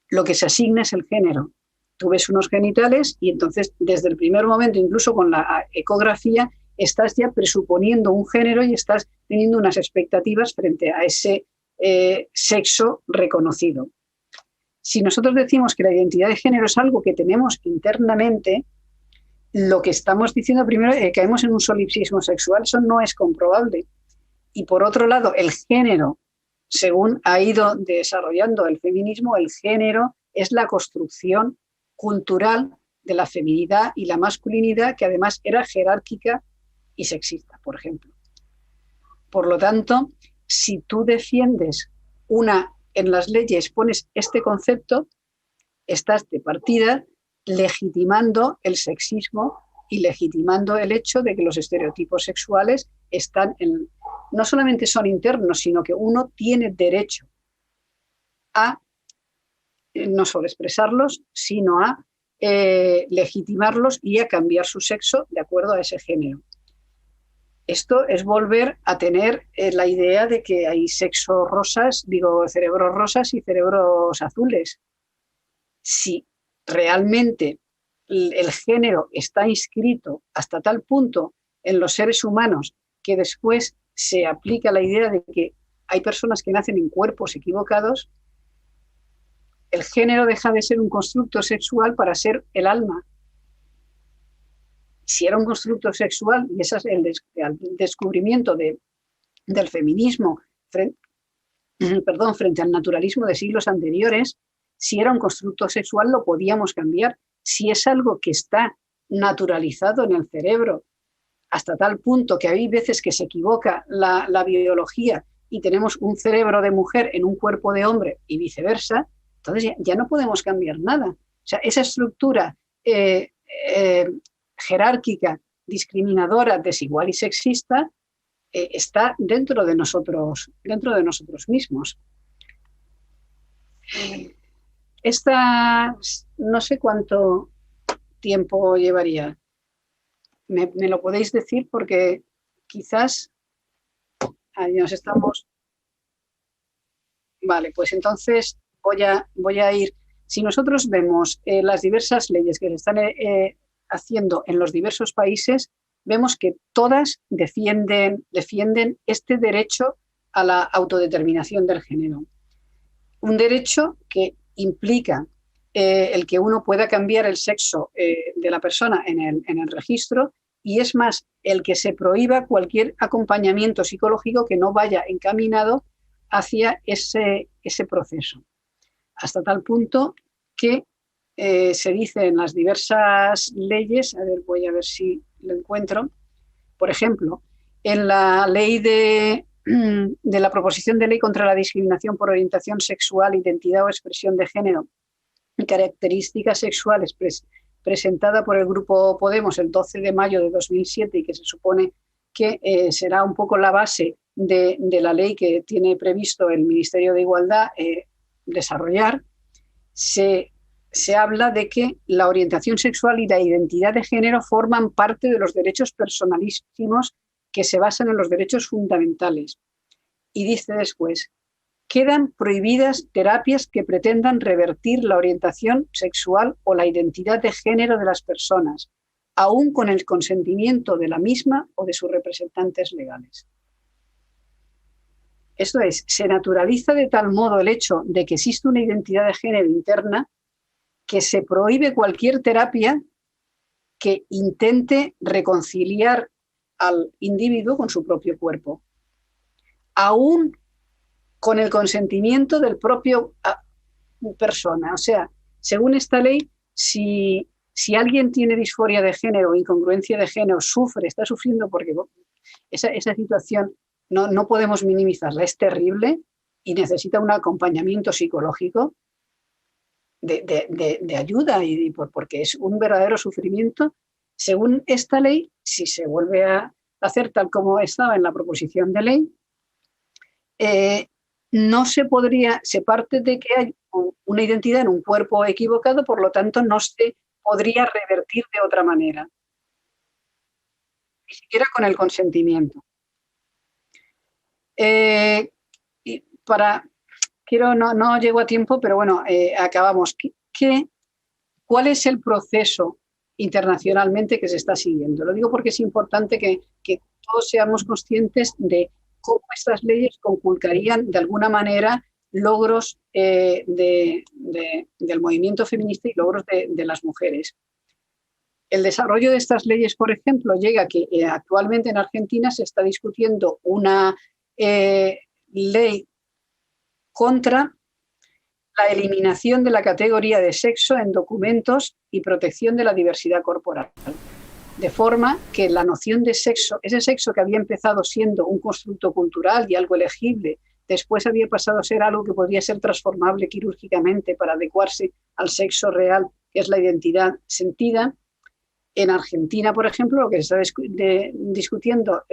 Lo que se asigna es el género. Tú ves unos genitales y entonces desde el primer momento, incluso con la ecografía, estás ya presuponiendo un género y estás teniendo unas expectativas frente a ese sexo reconocido. Si nosotros decimos que la identidad de género es algo que tenemos internamente, lo que estamos diciendo primero es que caemos en un solipsismo sexual. Eso no es comprobable. Y por otro lado, el género, según ha ido desarrollando el feminismo, el género es la construcción cultural de la feminidad y la masculinidad, que además era jerárquica y sexista, por ejemplo. Por lo tanto, si tú defiendes en las leyes pones este concepto, estás de partida legitimando el sexismo y legitimando el hecho de que los estereotipos sexuales no solamente son internos, sino que uno tiene derecho a no solo expresarlos, sino a legitimarlos y a cambiar su sexo de acuerdo a ese género. Esto es volver a tener la idea de que hay cerebros rosas y cerebros azules. Si realmente el género está inscrito hasta tal punto en los seres humanos que después se aplica la idea de que hay personas que nacen en cuerpos equivocados, el género deja de ser un constructo sexual para ser el alma. Si era un constructo sexual, y ese es el descubrimiento del feminismo frente al naturalismo de siglos anteriores, si era un constructo sexual lo podíamos cambiar. Si es algo que está naturalizado en el cerebro hasta tal punto que hay veces que se equivoca la biología y tenemos un cerebro de mujer en un cuerpo de hombre y viceversa, entonces ya no podemos cambiar nada. O sea, esa estructura jerárquica, discriminadora, desigual y sexista está dentro de nosotros mismos. No sé cuánto tiempo llevaría. ¿Me lo podéis decir? Porque quizás ahí nos estamos... Vale, pues entonces voy a ir... Si nosotros vemos las diversas leyes que se están haciendo en los diversos países, vemos que todas defienden este derecho a la autodeterminación del género. Un derecho que implica el que uno pueda cambiar el sexo de la persona en el registro, y es más, el que se prohíba cualquier acompañamiento psicológico que no vaya encaminado hacia ese proceso. Hasta tal punto que se dice en las diversas leyes, voy a ver si lo encuentro, por ejemplo, en la ley de la proposición de ley contra la discriminación por orientación sexual, identidad o expresión de género y características sexuales presentada por el Grupo Podemos el 12 de mayo de 2007 y que se supone que será un poco la base de la ley que tiene previsto el Ministerio de Igualdad desarrollar, se habla de que la orientación sexual y la identidad de género forman parte de los derechos personalísimos que se basan en los derechos fundamentales. Y dice después, quedan prohibidas terapias que pretendan revertir la orientación sexual o la identidad de género de las personas, aún con el consentimiento de la misma o de sus representantes legales. Esto es, se naturaliza de tal modo el hecho de que existe una identidad de género interna que se prohíbe cualquier terapia que intente reconciliar al individuo con su propio cuerpo, aún con el consentimiento del propio persona. O sea, según esta ley, si alguien tiene disforia de género o incongruencia de género, está sufriendo porque esa situación no podemos minimizarla, es terrible y necesita un acompañamiento psicológico de ayuda porque es un verdadero sufrimiento. Según esta ley, si se vuelve a hacer tal como estaba en la proposición de ley, no se parte de que hay una identidad en un cuerpo equivocado, por lo tanto no se podría revertir de otra manera, ni siquiera con el consentimiento. No llego a tiempo, pero bueno, acabamos. ¿Cuál es el proceso internacionalmente que se está siguiendo? Lo digo porque es importante que todos seamos conscientes de cómo estas leyes conculcarían de alguna manera logros del movimiento feminista y logros de las mujeres. El desarrollo de estas leyes, por ejemplo, llega a que actualmente en Argentina se está discutiendo una ley contra la eliminación de la categoría de sexo en documentos y protección de la diversidad corporal. De forma que la noción de sexo, ese sexo que había empezado siendo un constructo cultural y algo elegible, después había pasado a ser algo que podría ser transformable quirúrgicamente para adecuarse al sexo real, que es la identidad sentida, En Argentina, por ejemplo, lo que se está discutiendo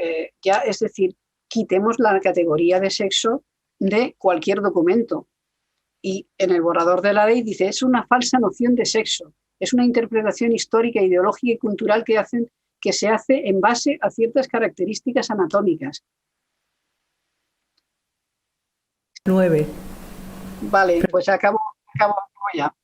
ya es decir, quitemos la categoría de sexo de cualquier documento. Y en el borrador de la ley dice, es una falsa noción de sexo, es una interpretación histórica, ideológica y cultural que se hace en base a ciertas características anatómicas. 9. Vale, pues acabo ya.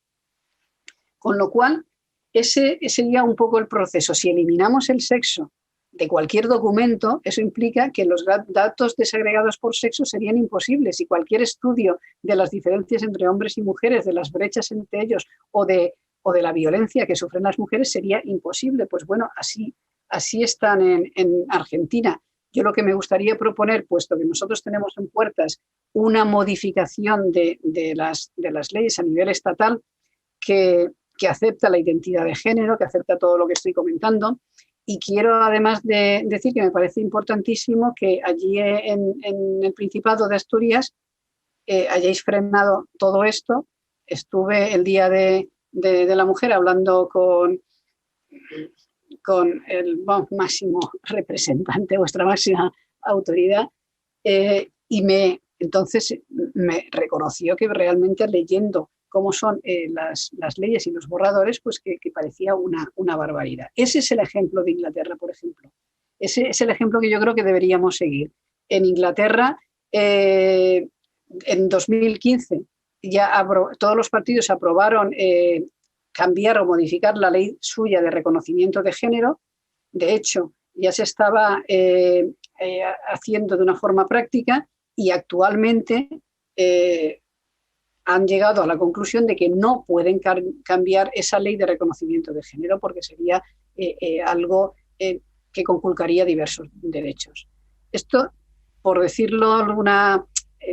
Con lo cual, ese sería un poco el proceso. Si eliminamos el sexo de cualquier documento, eso implica que los datos desagregados por sexo serían imposibles y cualquier estudio de las diferencias entre hombres y mujeres, de las brechas entre ellos o de la violencia que sufren las mujeres sería imposible. Pues bueno, así están en Argentina. Yo lo que me gustaría proponer, puesto que nosotros tenemos en puertas una modificación de las leyes a nivel estatal que acepta la identidad de género, que acepta todo lo que estoy comentando. Y quiero además de decir que me parece importantísimo que allí en el Principado de Asturias hayáis frenado todo esto. Estuve el Día de la Mujer hablando con el máximo representante, vuestra máxima autoridad, y entonces me reconoció que realmente leyendo cómo son las leyes y los borradores, pues que parecía una barbaridad. Ese es el ejemplo de Inglaterra, por ejemplo. Ese es el ejemplo que yo creo que deberíamos seguir. En Inglaterra, en 2015, ya todos los partidos aprobaron cambiar o modificar la ley suya de reconocimiento de género. De hecho, ya se estaba haciendo de una forma práctica y actualmente han llegado a la conclusión de que no pueden cambiar esa ley de reconocimiento de género porque sería algo que conculcaría diversos derechos. Esto, por decirlo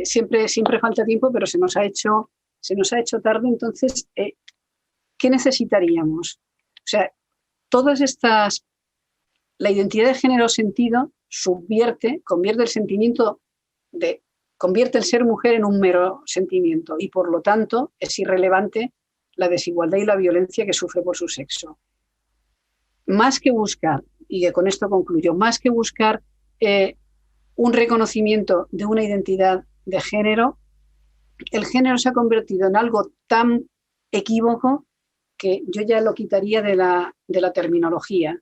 siempre falta tiempo, pero se nos ha hecho tarde. Entonces, ¿qué necesitaríamos? O sea, todas estas... La identidad de género sentido convierte el sentimiento convierte el ser mujer en un mero sentimiento y por lo tanto es irrelevante la desigualdad y la violencia que sufre por su sexo. Más que buscar, y con esto concluyo, más que buscar un reconocimiento de una identidad de género, el género se ha convertido en algo tan equívoco que yo ya lo quitaría de la terminología.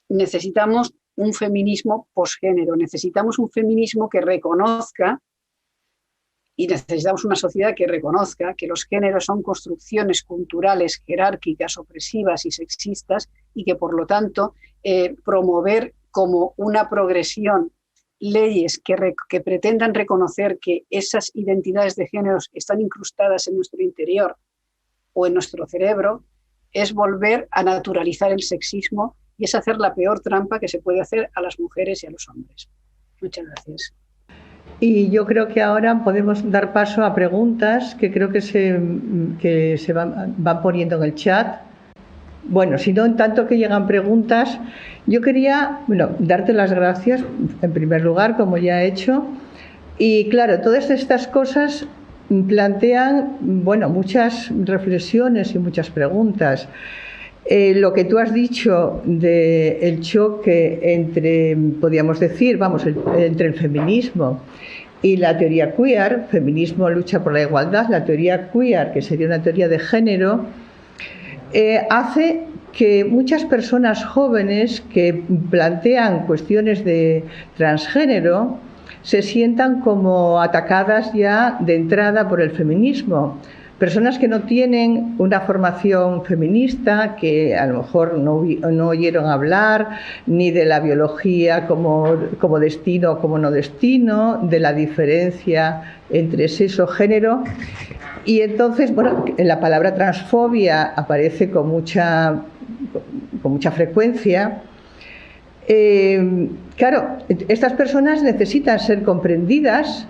Necesitamos un feminismo posgénero, necesitamos un feminismo que reconozca y necesitamos una sociedad que reconozca que los géneros son construcciones culturales, jerárquicas, opresivas y sexistas y que por lo tanto promover como una progresión leyes que pretendan reconocer que esas identidades de géneros están incrustadas en nuestro interior o en nuestro cerebro es volver a naturalizar el sexismo y es hacer la peor trampa que se puede hacer a las mujeres y a los hombres. Muchas gracias. Y yo creo que ahora podemos dar paso a preguntas que creo que se van poniendo en el chat. Bueno, si no, en tanto que llegan preguntas, yo quería darte las gracias, en primer lugar, como ya he hecho. Y claro, todas estas cosas plantean muchas reflexiones y muchas preguntas. Lo que tú has dicho del choque entre, podríamos decir, entre el feminismo y la teoría queer, feminismo lucha por la igualdad, la teoría queer, que sería una teoría de género, hace que muchas personas jóvenes que plantean cuestiones de transgénero se sientan como atacadas ya de entrada por el feminismo. Personas que no tienen una formación feminista, que a lo mejor no oyeron hablar ni de la biología como destino o como no destino, de la diferencia entre sexo y género. Y entonces, la palabra transfobia aparece con mucha frecuencia. Claro, estas personas necesitan ser comprendidas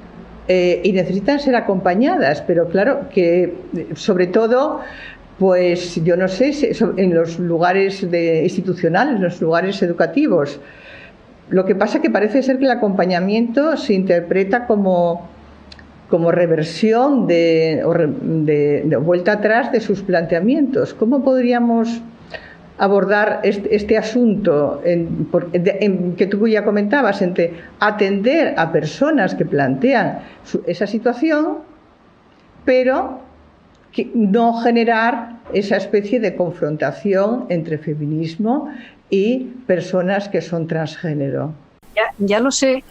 y necesitan ser acompañadas, pero claro que sobre todo, pues yo no sé, en los lugares institucionales, en los lugares educativos. Lo que pasa es que parece ser que el acompañamiento se interpreta como reversión de vuelta atrás de sus planteamientos. ¿Cómo podríamos abordar este asunto que tú ya comentabas, entre atender a personas que plantean esa situación, pero no generar esa especie de confrontación entre feminismo y personas que son transgénero. Ya lo sé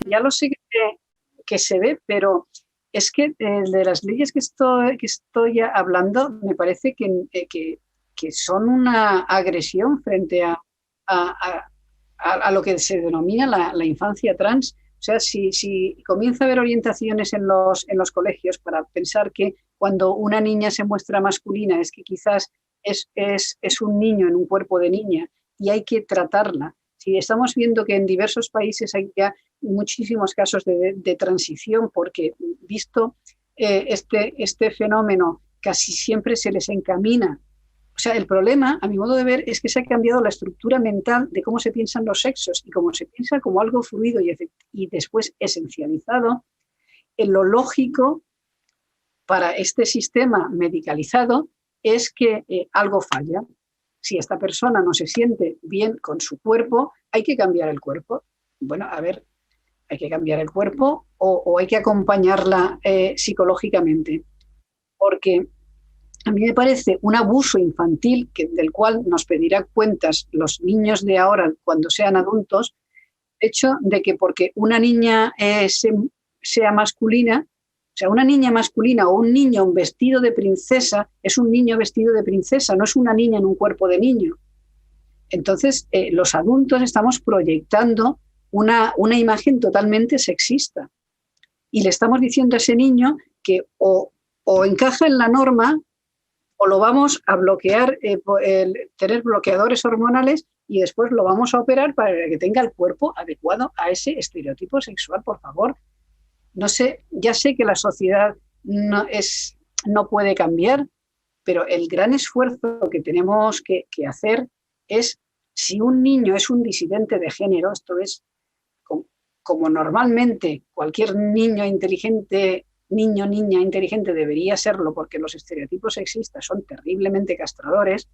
que se ve, pero es que de las leyes que estoy hablando me parece que son una agresión frente a lo que se denomina la infancia trans. O sea, si comienza a haber orientaciones en los colegios para pensar que cuando una niña se muestra masculina es que quizás es un niño en un cuerpo de niña y hay que tratarla. Si estamos viendo que en diversos países hay ya muchísimos casos de transición, porque visto este fenómeno casi siempre se les encamina. O sea, el problema, a mi modo de ver, es que se ha cambiado la estructura mental de cómo se piensan los sexos y cómo se piensa como algo fluido y después esencializado. En lo lógico para este sistema medicalizado es que algo falla. Si esta persona no se siente bien con su cuerpo, hay que cambiar el cuerpo. Bueno, a ver, hay que cambiar el cuerpo o hay que acompañarla psicológicamente. Porque a mí me parece un abuso infantil del cual nos pedirán cuentas los niños de ahora cuando sean adultos, el hecho de que porque una niña sea masculina, o sea, una niña masculina o un niño vestido de princesa es un niño vestido de princesa, no es una niña en un cuerpo de niño. Entonces, los adultos estamos proyectando una imagen totalmente sexista y le estamos diciendo a ese niño que o encaja en la norma o lo vamos a bloquear, tener bloqueadores hormonales y después lo vamos a operar para que tenga el cuerpo adecuado a ese estereotipo sexual, por favor. No sé, ya sé que la sociedad no puede cambiar, pero el gran esfuerzo que tenemos que hacer es, si un niño es un disidente de género, esto es como normalmente cualquier niño inteligente, niña inteligente debería serlo porque los estereotipos sexistas son terriblemente castradores,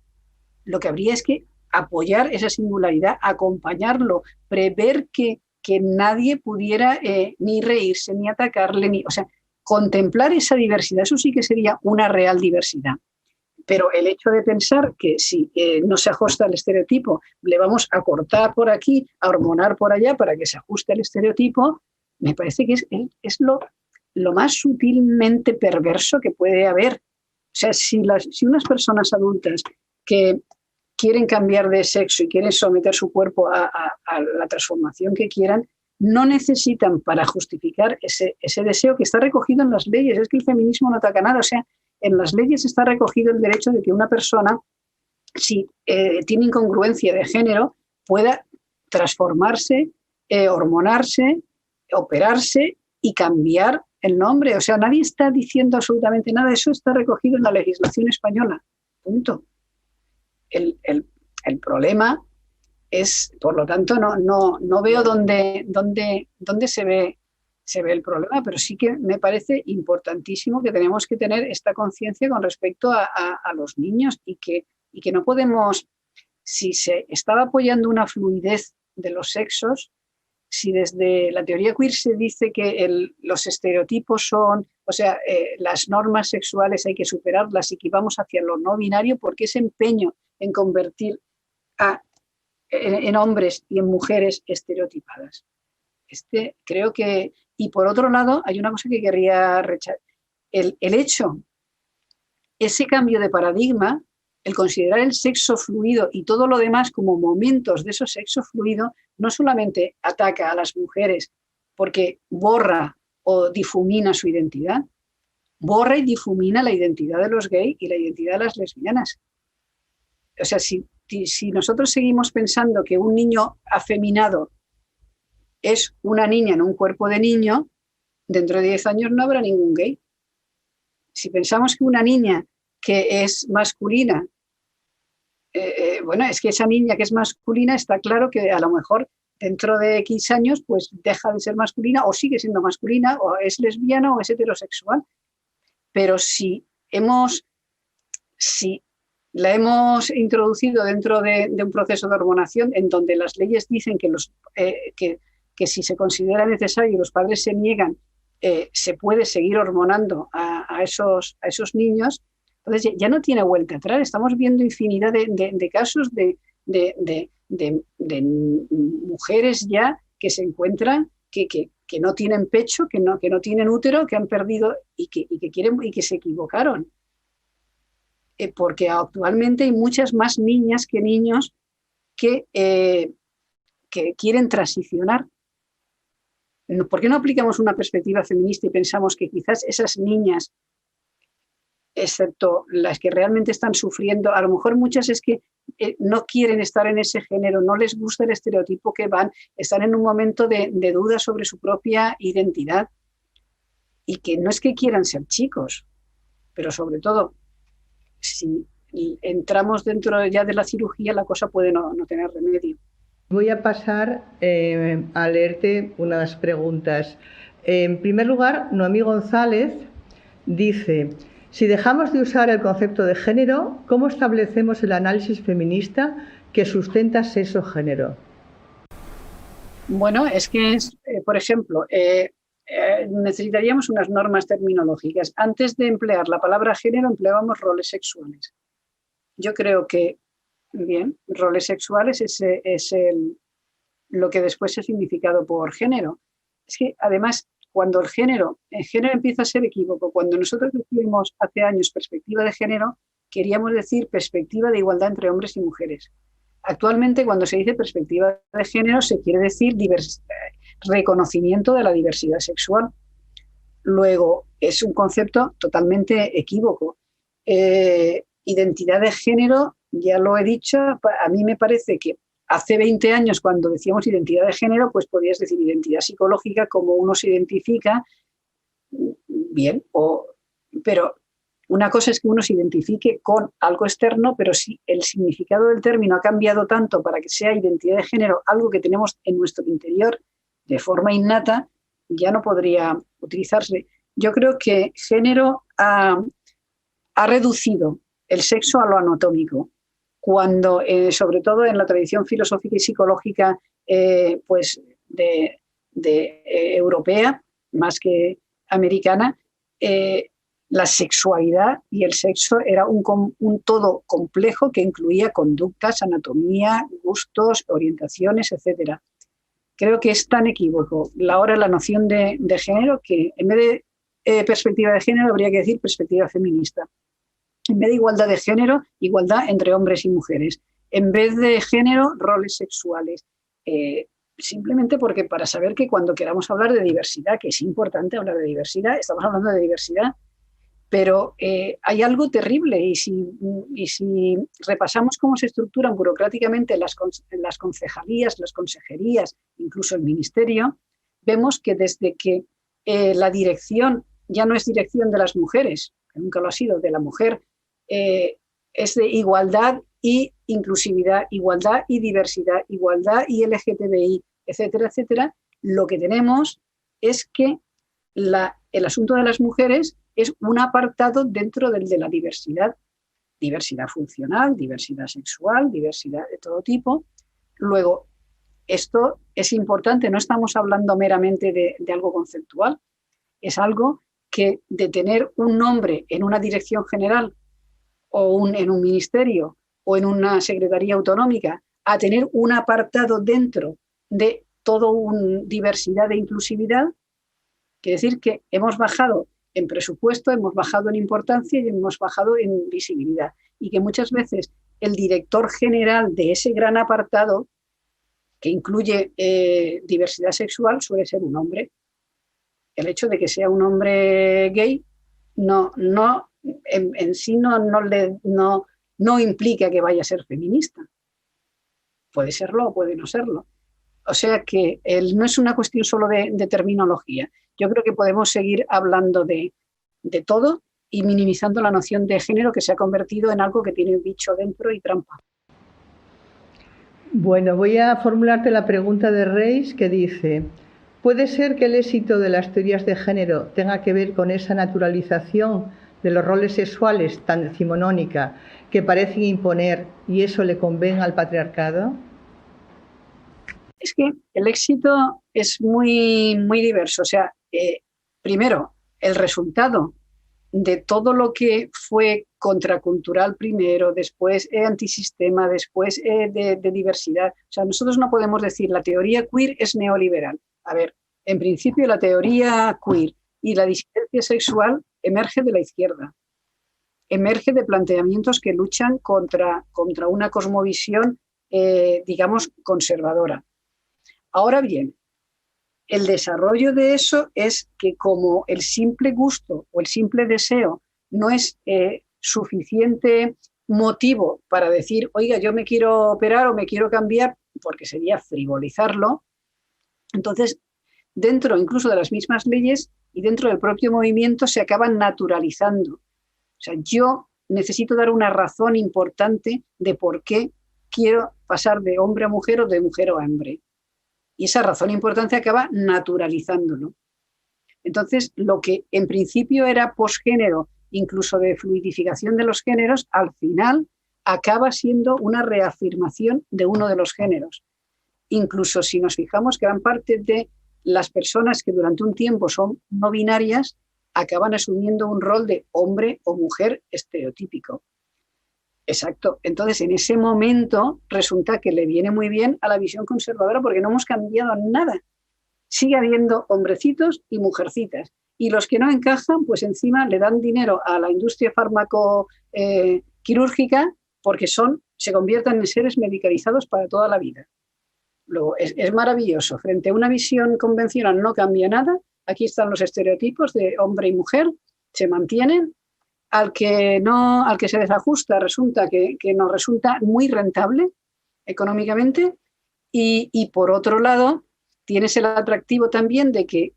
lo que habría es que apoyar esa singularidad, acompañarlo, prever que nadie pudiera ni reírse, ni atacarle, o sea, contemplar esa diversidad, eso sí que sería una real diversidad. Pero el hecho de pensar que si no se ajusta al estereotipo, le vamos a cortar por aquí, a hormonar por allá para que se ajuste al estereotipo, me parece que es lo más sutilmente perverso que puede haber. O sea, si unas personas adultas que quieren cambiar de sexo y quieren someter su cuerpo a la transformación que quieran, no necesitan para justificar ese deseo que está recogido en las leyes. Es que el feminismo no ataca nada. O sea, en las leyes está recogido el derecho de que una persona, si tiene incongruencia de género, pueda transformarse, hormonarse, operarse y cambiar el nombre. O sea, nadie está diciendo absolutamente nada. Eso está recogido en la legislación española. Punto. El problema es, por lo tanto, no veo dónde se ve el problema, pero sí que me parece importantísimo que tenemos que tener esta conciencia con respecto a los niños y que no podemos, si se estaba apoyando una fluidez de los sexos, si desde la teoría queer se dice que los estereotipos son, o sea, las normas sexuales hay que superarlas y que vamos hacia lo no binario, porque ese empeño en convertir en hombres y en mujeres estereotipadas. Creo que, y por otro lado, hay una cosa que querría rechazar. El hecho, ese cambio de paradigma, el considerar el sexo fluido y todo lo demás como momentos de ese sexo fluido, no solamente ataca a las mujeres porque borra o difumina su identidad, borra y difumina la identidad de los gays y la identidad de las lesbianas. O sea, si nosotros seguimos pensando que un niño afeminado es una niña en un cuerpo de niño, dentro de 10 años no habrá ningún gay. Si pensamos que una niña que es masculina, bueno, es que esa niña que es masculina está claro que a lo mejor dentro de X años pues deja de ser masculina o sigue siendo masculina o es lesbiana o es heterosexual. Pero si La hemos introducido dentro de un proceso de hormonación en donde las leyes dicen que si se considera necesario y los padres se niegan, se puede seguir hormonando a esos niños. Entonces ya no tiene vuelta atrás. Estamos viendo infinidad de casos de mujeres ya que se encuentran que no tienen pecho, que no tienen útero, que han perdido y que se equivocaron. Porque actualmente hay muchas más niñas que niños que quieren transicionar. ¿Por qué no aplicamos una perspectiva feminista y pensamos que quizás esas niñas, excepto las que realmente están sufriendo, a lo mejor muchas es que no quieren estar en ese género, no les gusta el estereotipo que van, están en un momento de duda sobre su propia identidad y que no es que quieran ser chicos, pero sobre todo, si entramos dentro ya de la cirugía, la cosa puede no tener remedio. Voy a pasar a leerte unas preguntas. En primer lugar, Noemí González dice: si dejamos de usar el concepto de género, ¿cómo establecemos el análisis feminista que sustenta sexo-género? Bueno, es que, por ejemplo, necesitaríamos unas normas terminológicas. Antes de emplear la palabra género, empleábamos roles sexuales. Yo creo que, bien, roles sexuales es lo que después es significado por género. Es que, además, cuando el género empieza a ser equívoco, cuando nosotros decimos hace años perspectiva de género, queríamos decir perspectiva de igualdad entre hombres y mujeres. Actualmente, cuando se dice perspectiva de género, se quiere decir reconocimiento de la diversidad sexual. Luego, es un concepto totalmente equívoco. Identidad de género, ya lo he dicho, a mí me parece que hace 20 años, cuando decíamos identidad de género, pues podías decir identidad psicológica, como uno se identifica, bien, pero una cosa es que uno se identifique con algo externo, pero si el significado del término ha cambiado tanto para que sea identidad de género, algo que tenemos en nuestro interior de forma innata, ya no podría utilizarse. Yo creo que género ha reducido el sexo a lo anatómico, cuando, sobre todo en la tradición filosófica y psicológica pues europea, más que americana, la sexualidad y el sexo era un todo complejo que incluía conductas, anatomía, gustos, orientaciones, etc. Creo que es tan equívoco ahora la noción de género que en vez de perspectiva de género habría que decir perspectiva feminista. En vez de igualdad de género, igualdad entre hombres y mujeres. En vez de género, roles sexuales. Simplemente porque para saber que cuando queramos hablar de diversidad, que es importante hablar de diversidad, estamos hablando de diversidad, pero hay algo terrible y si repasamos cómo se estructuran burocráticamente las concejalías, las consejerías, incluso el ministerio, vemos que desde que la dirección ya no es dirección de las mujeres, que nunca lo ha sido, de la mujer, es de igualdad y inclusividad, igualdad y diversidad, igualdad y LGTBI, etcétera, etcétera, lo que tenemos es que el asunto de las mujeres es un apartado dentro del de la diversidad, diversidad funcional, diversidad sexual, diversidad de todo tipo. Luego, esto es importante, no estamos hablando meramente de algo conceptual, es algo que de tener un nombre en una dirección general o en un ministerio o en una secretaría autonómica a tener un apartado dentro de toda una diversidad e inclusividad, quiere decir que hemos bajado en presupuesto, hemos bajado en importancia y hemos bajado en visibilidad. Y que muchas veces el director general de ese gran apartado, que incluye diversidad sexual, suele ser un hombre. El hecho de que sea un hombre gay en sí no implica que vaya a ser feminista. Puede serlo o puede no serlo. O sea que no es una cuestión solo de terminología. Yo creo que podemos seguir hablando de todo y minimizando la noción de género, que se ha convertido en algo que tiene un bicho dentro y trampa. Bueno, voy a formularte la pregunta de Reis, que dice: ¿puede ser que el éxito de las teorías de género tenga que ver con esa naturalización de los roles sexuales tan decimonónica que parecen imponer, y eso le convenga al patriarcado? Es que el éxito es muy, muy diverso. O sea, primero, el resultado de todo lo que fue contracultural primero, después antisistema, después de diversidad. O sea, nosotros no podemos decir la teoría queer es neoliberal. A ver, en principio la teoría queer y la disidencia sexual emerge de la izquierda, emerge de planteamientos que luchan contra una cosmovisión, digamos, conservadora. Ahora bien, el desarrollo de eso es que como el simple gusto o el simple deseo no es suficiente motivo para decir, oiga, yo me quiero operar o me quiero cambiar, porque sería frivolizarlo, entonces dentro incluso de las mismas leyes y dentro del propio movimiento se acaban naturalizando. O sea, yo necesito dar una razón importante de por qué quiero pasar de hombre a mujer o de mujer a hombre. Y esa razón importante acaba naturalizándolo. Entonces, lo que en principio era posgénero, incluso de fluidificación de los géneros, al final acaba siendo una reafirmación de uno de los géneros. Incluso si nos fijamos, gran parte de las personas que durante un tiempo son no binarias acaban asumiendo un rol de hombre o mujer estereotípico. Exacto. Entonces, en ese momento resulta que le viene muy bien a la visión conservadora porque no hemos cambiado nada. Sigue habiendo hombrecitos y mujercitas. Y los que no encajan, pues encima le dan dinero a la industria farmaco-quirúrgica porque se convierten en seres medicalizados para toda la vida. Luego, es maravilloso. Frente a una visión convencional no cambia nada. Aquí están los estereotipos de hombre y mujer, se mantienen. Al que se desajusta resulta que nos resulta muy rentable económicamente y por otro lado tienes el atractivo también de que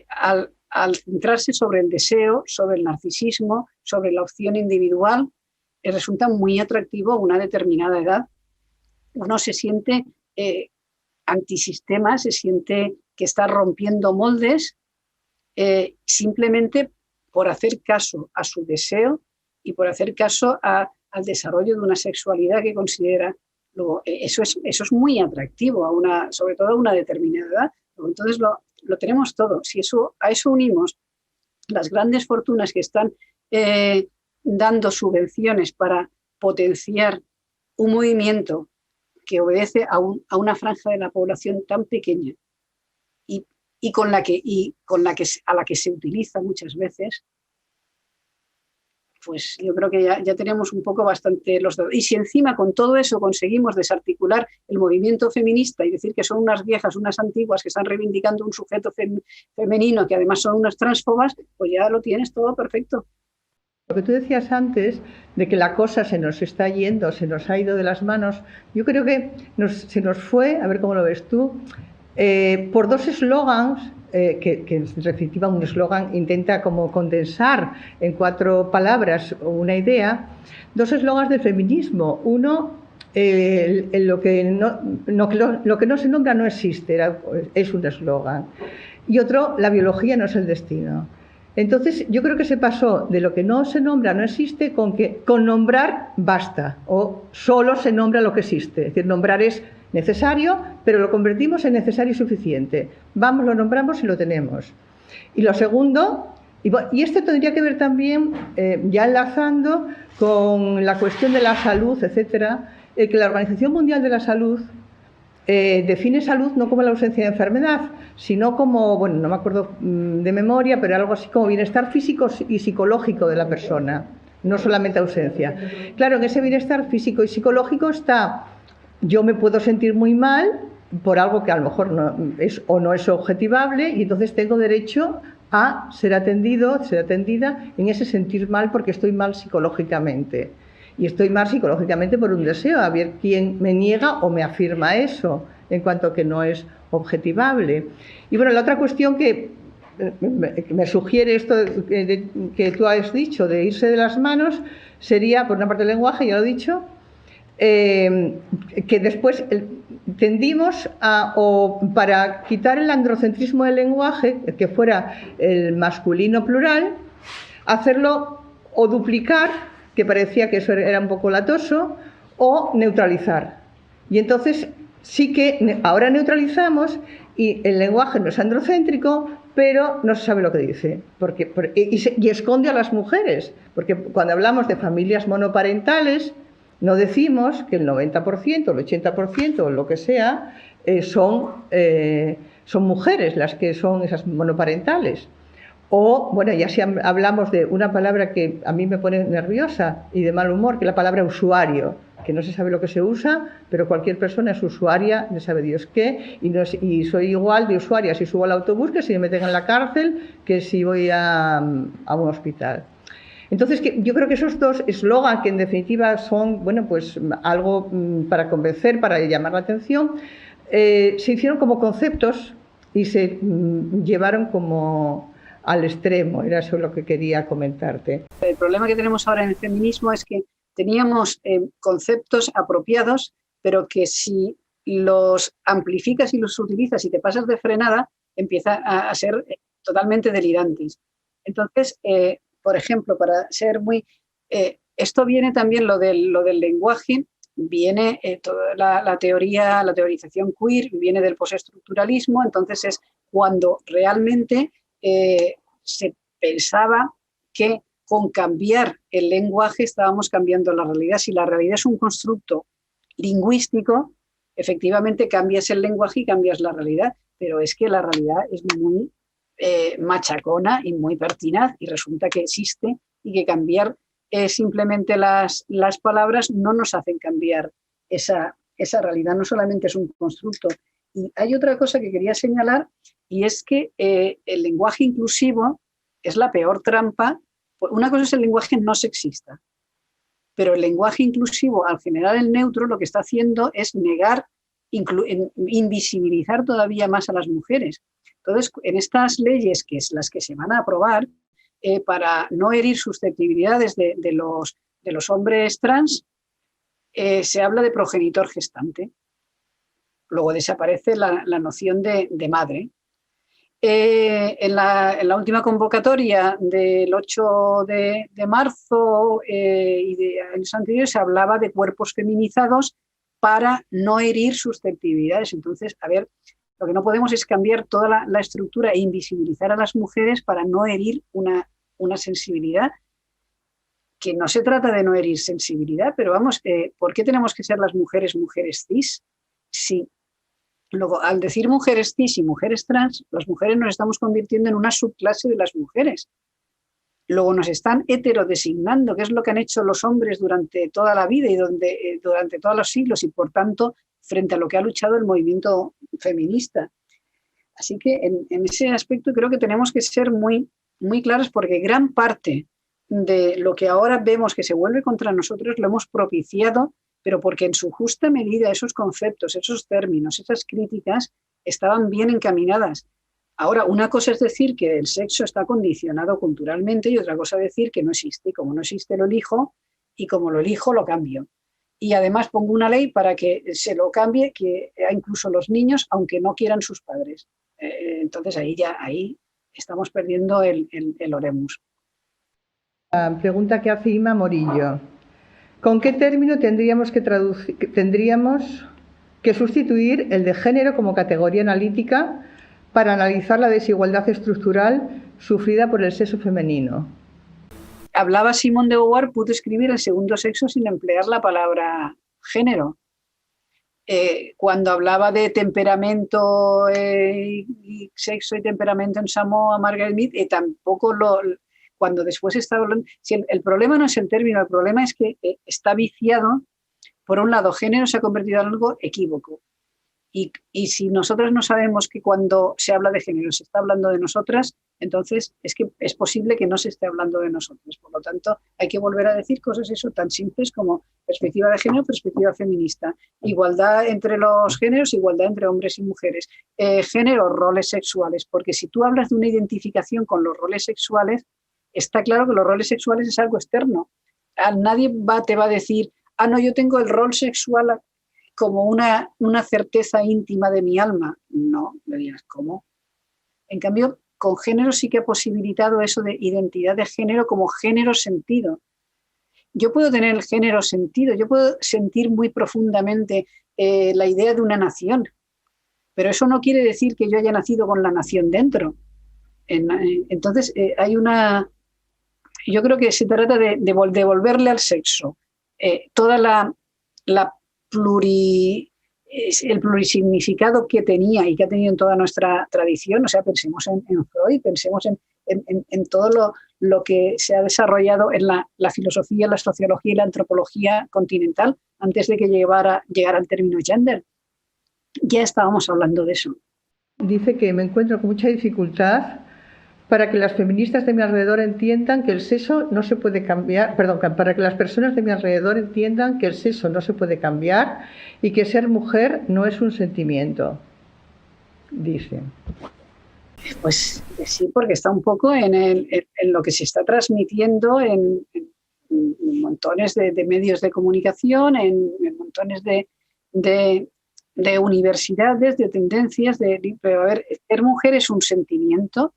al centrarse sobre el deseo, sobre el narcisismo, sobre la opción individual, resulta muy atractivo a una determinada edad. Uno se siente antisistema, se siente que está rompiendo moldes simplemente por hacer caso a su deseo y por hacer caso al desarrollo de una sexualidad que considera. Luego, eso es muy atractivo, sobre todo a una determinada edad. Luego, entonces lo tenemos todo. Si a eso unimos las grandes fortunas que están dando subvenciones para potenciar un movimiento que obedece a una franja de la población tan pequeña y a la que se utiliza muchas veces, pues yo creo que ya tenemos un poco bastante los dos. Y si encima con todo eso conseguimos desarticular el movimiento feminista y decir que son unas viejas, unas antiguas que están reivindicando un sujeto femenino que además son unas transfobas, pues ya lo tienes todo perfecto. Lo que tú decías antes, de que la cosa se nos está yendo, se nos ha ido de las manos, yo creo que se nos fue, a ver cómo lo ves tú, por dos eslogans, que en definitiva un eslogan intenta como condensar en 4 palabras una idea, dos eslogans del feminismo. Uno, lo que no se nombra no existe, es un eslogan. Y otro, la biología no es el destino. Entonces yo creo que se pasó de lo que no se nombra no existe con nombrar basta, o solo se nombra lo que existe. Es decir, nombrar es necesario, pero lo convertimos en necesario y suficiente. Vamos, lo nombramos y lo tenemos. Y lo segundo, y esto tendría que ver también, ya enlazando con la cuestión de la salud, etcétera, que la Organización Mundial de la Salud define salud no como la ausencia de enfermedad, sino como, bueno, no me acuerdo de memoria, pero algo así como bienestar físico y psicológico de la persona, no solamente ausencia. Claro, en ese bienestar físico y psicológico está: yo me puedo sentir muy mal por algo que a lo mejor no es objetivable, y entonces tengo derecho a ser atendido, ser atendida en ese sentir mal porque estoy mal psicológicamente. Y estoy mal psicológicamente por un deseo, a ver quién me niega o me afirma eso, en cuanto que no es objetivable. Y bueno, la otra cuestión que me sugiere esto que tú has dicho, de irse de las manos, sería, por una parte, el lenguaje, ya lo he dicho, que después tendimos para quitar el androcentrismo del lenguaje, que fuera el masculino plural, hacerlo o duplicar, que parecía que eso era un poco latoso, o neutralizar. Y entonces sí que ahora neutralizamos y el lenguaje no es androcéntrico, pero no se sabe lo que dice, y esconde a las mujeres, porque cuando hablamos de familias monoparentales no decimos que el 90%, el 80% o lo que sea son mujeres las que son esas monoparentales. O, bueno, ya si hablamos de una palabra que a mí me pone nerviosa y de mal humor, que es la palabra usuario, que no se sabe lo que se usa, pero cualquier persona es usuaria de sabe Dios qué, y soy igual de usuaria si subo al autobús que si me meten en la cárcel, que si voy a un hospital. Entonces, yo creo que esos dos eslogans, que en definitiva son, bueno, pues algo para convencer, para llamar la atención, se hicieron como conceptos y se llevaron como al extremo. Era eso lo que quería comentarte. El problema que tenemos ahora en el feminismo es que teníamos conceptos apropiados, pero que si los amplificas y los utilizas y te pasas de frenada, empieza a ser totalmente delirantes. Entonces, por ejemplo, para ser muy... esto viene también, lo del lenguaje, viene toda la teorización queer, viene del postestructuralismo, entonces es cuando realmente se pensaba que con cambiar el lenguaje estábamos cambiando la realidad. Si la realidad es un constructo lingüístico, efectivamente cambias el lenguaje y cambias la realidad, pero es que la realidad es muy machacona y muy pertinaz y resulta que existe y que cambiar simplemente las palabras no nos hacen cambiar esa realidad, no solamente es un constructo. Y hay otra cosa que quería señalar y es que el lenguaje inclusivo es la peor trampa. Una cosa es el lenguaje no sexista, pero el lenguaje inclusivo, al generar el neutro, lo que está haciendo es negar, invisibilizar todavía más a las mujeres. Entonces, en estas leyes, que es las que se van a aprobar, para no herir susceptibilidades de los hombres trans, se habla de progenitor gestante. Luego desaparece la noción de madre. En la última convocatoria del 8 de marzo y de años anteriores se hablaba de cuerpos feminizados para no herir susceptibilidades. Entonces, a ver, lo que no podemos es cambiar toda la estructura e invisibilizar a las mujeres para no herir una sensibilidad, que no se trata de no herir sensibilidad, pero vamos, ¿por qué tenemos que ser las mujeres cis? Sí. Luego, al decir mujeres cis y mujeres trans, las mujeres nos estamos convirtiendo en una subclase de las mujeres. Luego nos están heterodesignando, que es lo que han hecho los hombres durante toda la vida y durante todos los siglos y, por tanto, frente a lo que ha luchado el movimiento feminista. Así que en ese aspecto creo que tenemos que ser muy, muy claros, porque gran parte de lo que ahora vemos que se vuelve contra nosotros lo hemos propiciado, pero porque en su justa medida esos conceptos, esos términos, esas críticas estaban bien encaminadas. Ahora, una cosa es decir que el sexo está condicionado culturalmente y otra cosa es decir que no existe. Y como no existe, lo elijo, y como lo elijo, lo cambio. Y además pongo una ley para que se lo cambie, que incluso los niños, aunque no quieran sus padres. Entonces ahí estamos perdiendo el oremus. La pregunta que hace Ima Morillo. ¿Con qué término tendríamos que sustituir el de género como categoría analítica para analizar la desigualdad estructural sufrida por el sexo femenino? Hablaba Simone de Beauvoir, pudo escribir el segundo sexo sin emplear la palabra género. Cuando hablaba de temperamento y sexo y temperamento en Samoa, Margaret Mead, tampoco cuando después estaba hablando... Si el problema no es el término, el problema es que está viciado. Por un lado, género se ha convertido en algo equívoco. Y si nosotras no sabemos que cuando se habla de género se está hablando de nosotras, entonces es que es posible que no se esté hablando de nosotras. Por lo tanto, hay que volver a decir cosas tan simples como perspectiva de género, perspectiva feminista, igualdad entre los géneros, igualdad entre hombres y mujeres, género, roles sexuales, porque si tú hablas de una identificación con los roles sexuales, está claro que los roles sexuales es algo externo. Nadie te va a decir, no, yo tengo el rol sexual como una certeza íntima de mi alma. No, me dirás, ¿cómo? En cambio, con género sí que ha posibilitado eso de identidad de género como género sentido. Yo puedo tener el género sentido, yo puedo sentir muy profundamente la idea de una nación, pero eso no quiere decir que yo haya nacido con la nación dentro. Entonces, yo creo que se trata de devolverle al sexo toda el plurisignificado que tenía y que ha tenido en toda nuestra tradición. O sea, pensemos en Freud, pensemos en todo lo que se ha desarrollado en la filosofía, la sociología y la antropología continental antes de que llegara al término gender. Ya estábamos hablando de eso. Dice que me encuentro con mucha dificultad para que las feministas de mi alrededor entiendan que el sexo no se puede cambiar, para que las personas de mi alrededor entiendan que el sexo no se puede cambiar y que ser mujer no es un sentimiento, dice. Pues sí, porque está un poco en lo que se está transmitiendo en montones de medios de comunicación, en montones de universidades, de tendencias, pero a ver, ser mujer es un sentimiento.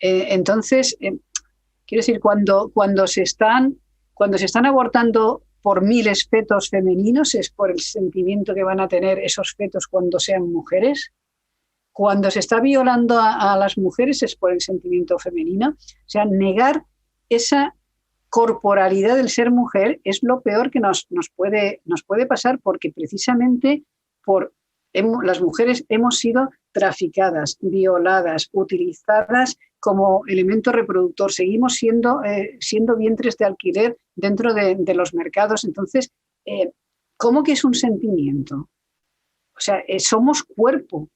Entonces, quiero decir, cuando se están abortando por miles fetos femeninos, es por el sentimiento que van a tener esos fetos cuando sean mujeres. Cuando se está violando a las mujeres es por el sentimiento femenino. O sea, negar esa corporalidad del ser mujer es lo peor que nos puede pasar, porque precisamente las mujeres hemos sido traficadas, violadas, utilizadas como elemento reproductor. Seguimos siendo vientres de alquiler dentro de los mercados. Entonces, ¿cómo que es un sentimiento? O sea, somos cuerpo,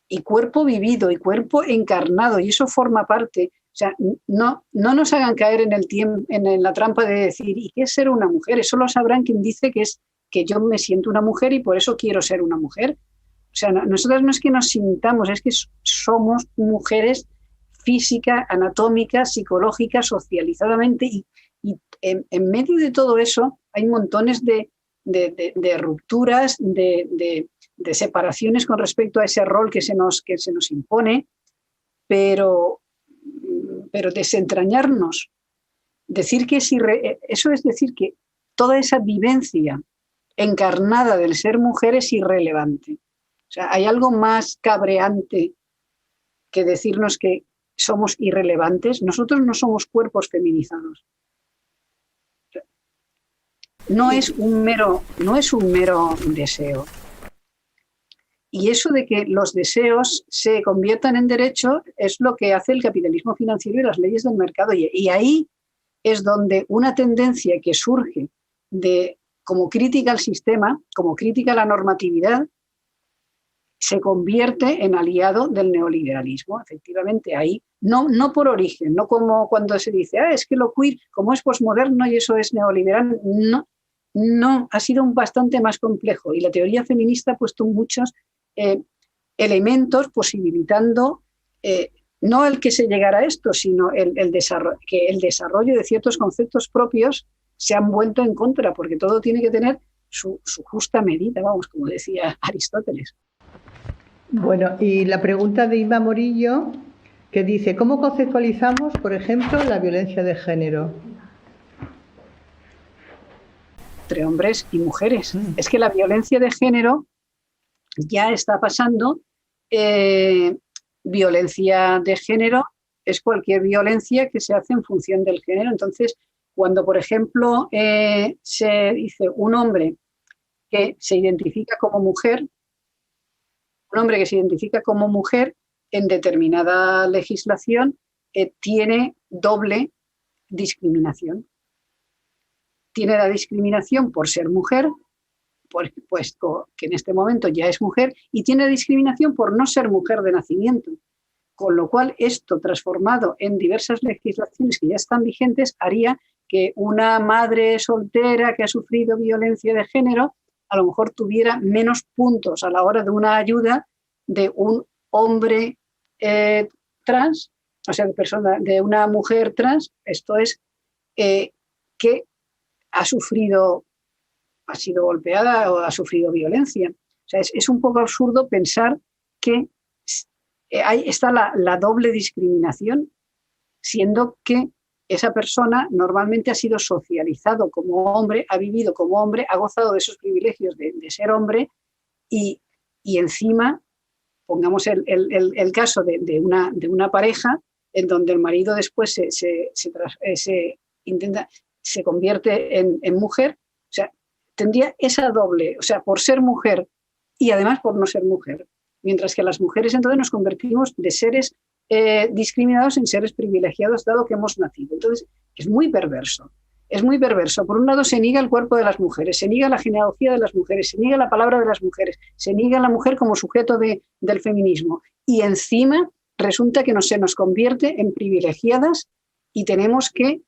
y cuerpo vivido, y cuerpo encarnado, y eso forma parte. O sea, no nos hagan caer en la trampa de decir, ¿y qué es ser una mujer? Eso lo sabrán quien dice que yo me siento una mujer y por eso quiero ser una mujer. O sea, nosotras no es que nos sintamos, es que somos mujeres física, anatómica, psicológica, socializadamente, y en medio de todo eso hay montones de rupturas, de separaciones con respecto a ese rol que se nos impone, pero desentrañarnos, decir que eso es decir que toda esa vivencia encarnada del ser mujer es irrelevante. O sea, hay algo más cabreante que decirnos que somos irrelevantes. Nosotros no somos cuerpos feminizados. No es un mero deseo. Y eso de que los deseos se conviertan en derecho es lo que hace el capitalismo financiero y las leyes del mercado. Y ahí es donde una tendencia que surge como crítica al sistema, como crítica a la normatividad, se convierte en aliado del neoliberalismo. Efectivamente, ahí, no por origen, no como cuando se dice, es que lo queer, como es posmoderno y eso es neoliberal. No, ha sido bastante más complejo, y la teoría feminista ha puesto muchos elementos posibilitando no el que se llegara a esto, sino que el desarrollo de ciertos conceptos propios se han vuelto en contra, porque todo tiene que tener su justa medida, vamos, como decía Aristóteles. Bueno, y la pregunta de Inma Morillo, que dice, ¿cómo conceptualizamos, por ejemplo, la violencia de género? Entre hombres y mujeres. Es que la violencia de género ya está pasando. Violencia de género es cualquier violencia que se hace en función del género. Entonces, cuando, por ejemplo, se dice un hombre que se identifica como mujer, en determinada legislación tiene doble discriminación. Tiene la discriminación por ser mujer, puesto que en este momento ya es mujer, y tiene la discriminación por no ser mujer de nacimiento. Con lo cual, esto transformado en diversas legislaciones que ya están vigentes, haría que una madre soltera que ha sufrido violencia de género a lo mejor tuviera menos puntos a la hora de una ayuda de un hombre trans, o sea, de una mujer trans. Esto es que ha sido golpeada o ha sufrido violencia. O sea, es un poco absurdo pensar que ahí está la doble discriminación, siendo que esa persona normalmente ha sido socializado como hombre, ha vivido como hombre, ha gozado de esos privilegios de ser hombre y encima, pongamos el caso de una pareja en donde el marido después se convierte en mujer, o sea, tendría esa doble, o sea, por ser mujer y además por no ser mujer. Mientras que las mujeres entonces nos convertimos de seres discriminados en seres privilegiados dado que hemos nacido. Entonces es muy perverso. Es muy perverso. Por un lado se niega el cuerpo de las mujeres, se niega la genealogía de las mujeres, se niega la palabra de las mujeres, se niega a la mujer como sujeto del feminismo. Y encima resulta que se nos convierte en privilegiadas y tenemos que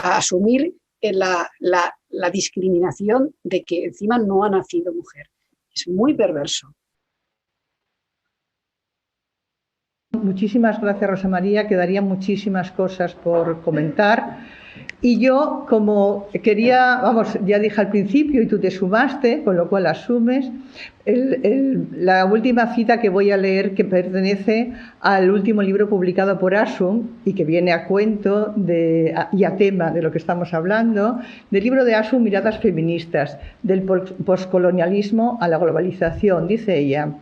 asumir la discriminación de que encima no ha nacido mujer. Es muy perverso. Muchísimas gracias, Rosa María. Quedarían muchísimas cosas por comentar. Y yo, como quería, ya dije al principio y tú te sumaste, con lo cual asumes, la última cita que voy a leer, que pertenece al último libro publicado por Asum y que viene a cuento y a tema de lo que estamos hablando, del libro de Asum, Miradas feministas, del poscolonialismo a la globalización. Dice ella: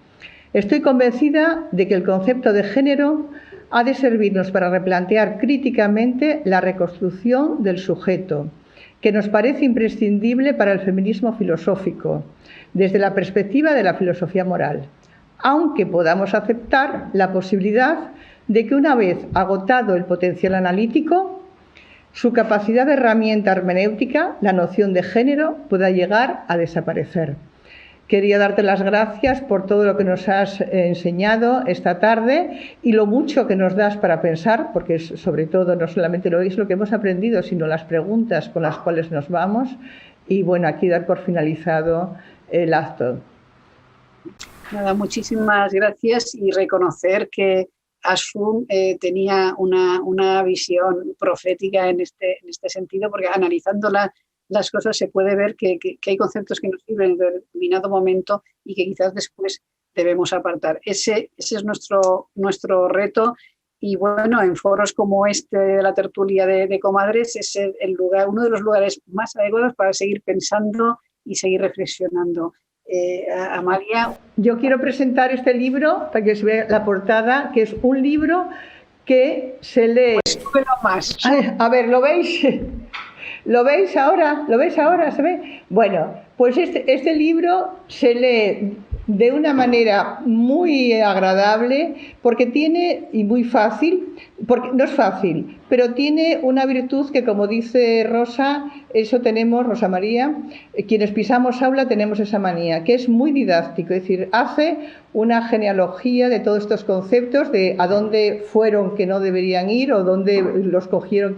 estoy convencida de que el concepto de género ha de servirnos para replantear críticamente la reconstrucción del sujeto, que nos parece imprescindible para el feminismo filosófico, desde la perspectiva de la filosofía moral, aunque podamos aceptar la posibilidad de que una vez agotado el potencial analítico, su capacidad de herramienta hermenéutica, la noción de género, pueda llegar a desaparecer. Quería darte las gracias por todo lo que nos has enseñado esta tarde y lo mucho que nos das para pensar, porque sobre todo no solamente lo que hemos aprendido, sino las preguntas con las cuales nos vamos. Y bueno, aquí dar por finalizado el acto. Nada, muchísimas gracias y reconocer que Asum tenía una visión profética en este sentido, porque analizando las cosas se puede ver que hay conceptos que nos sirven en determinado momento y que quizás después debemos apartar. Ese es nuestro reto y bueno, en foros como este de la tertulia de comadres es uno de los lugares más adecuados para seguir pensando y seguir reflexionando. Amalia. Yo quiero presentar este libro para que se vea la portada, que es un libro que se lee... Pues súbelo más. A ver, ¿lo veis? ¿Lo veis ahora? ¿Lo veis ahora? ¿Se ve? Bueno, pues este libro se lee de una manera muy agradable porque tiene, y muy fácil, porque no es fácil, pero tiene una virtud que, como dice Rosa, eso tenemos, Rosa María, quienes pisamos aula tenemos esa manía, que es muy didáctico, es decir, hace una genealogía de todos estos conceptos, de a dónde fueron que no deberían ir o dónde los cogieron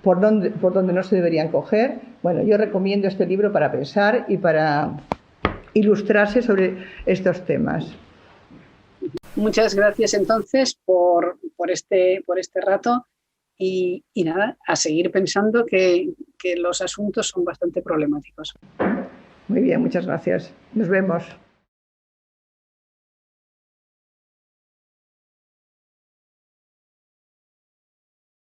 por dónde no se deberían coger. Bueno, yo recomiendo este libro para pensar y para ilustrarse sobre estos temas. Muchas gracias entonces por este rato y nada, a seguir pensando que los asuntos son bastante problemáticos. Muy bien, muchas gracias. Nos vemos.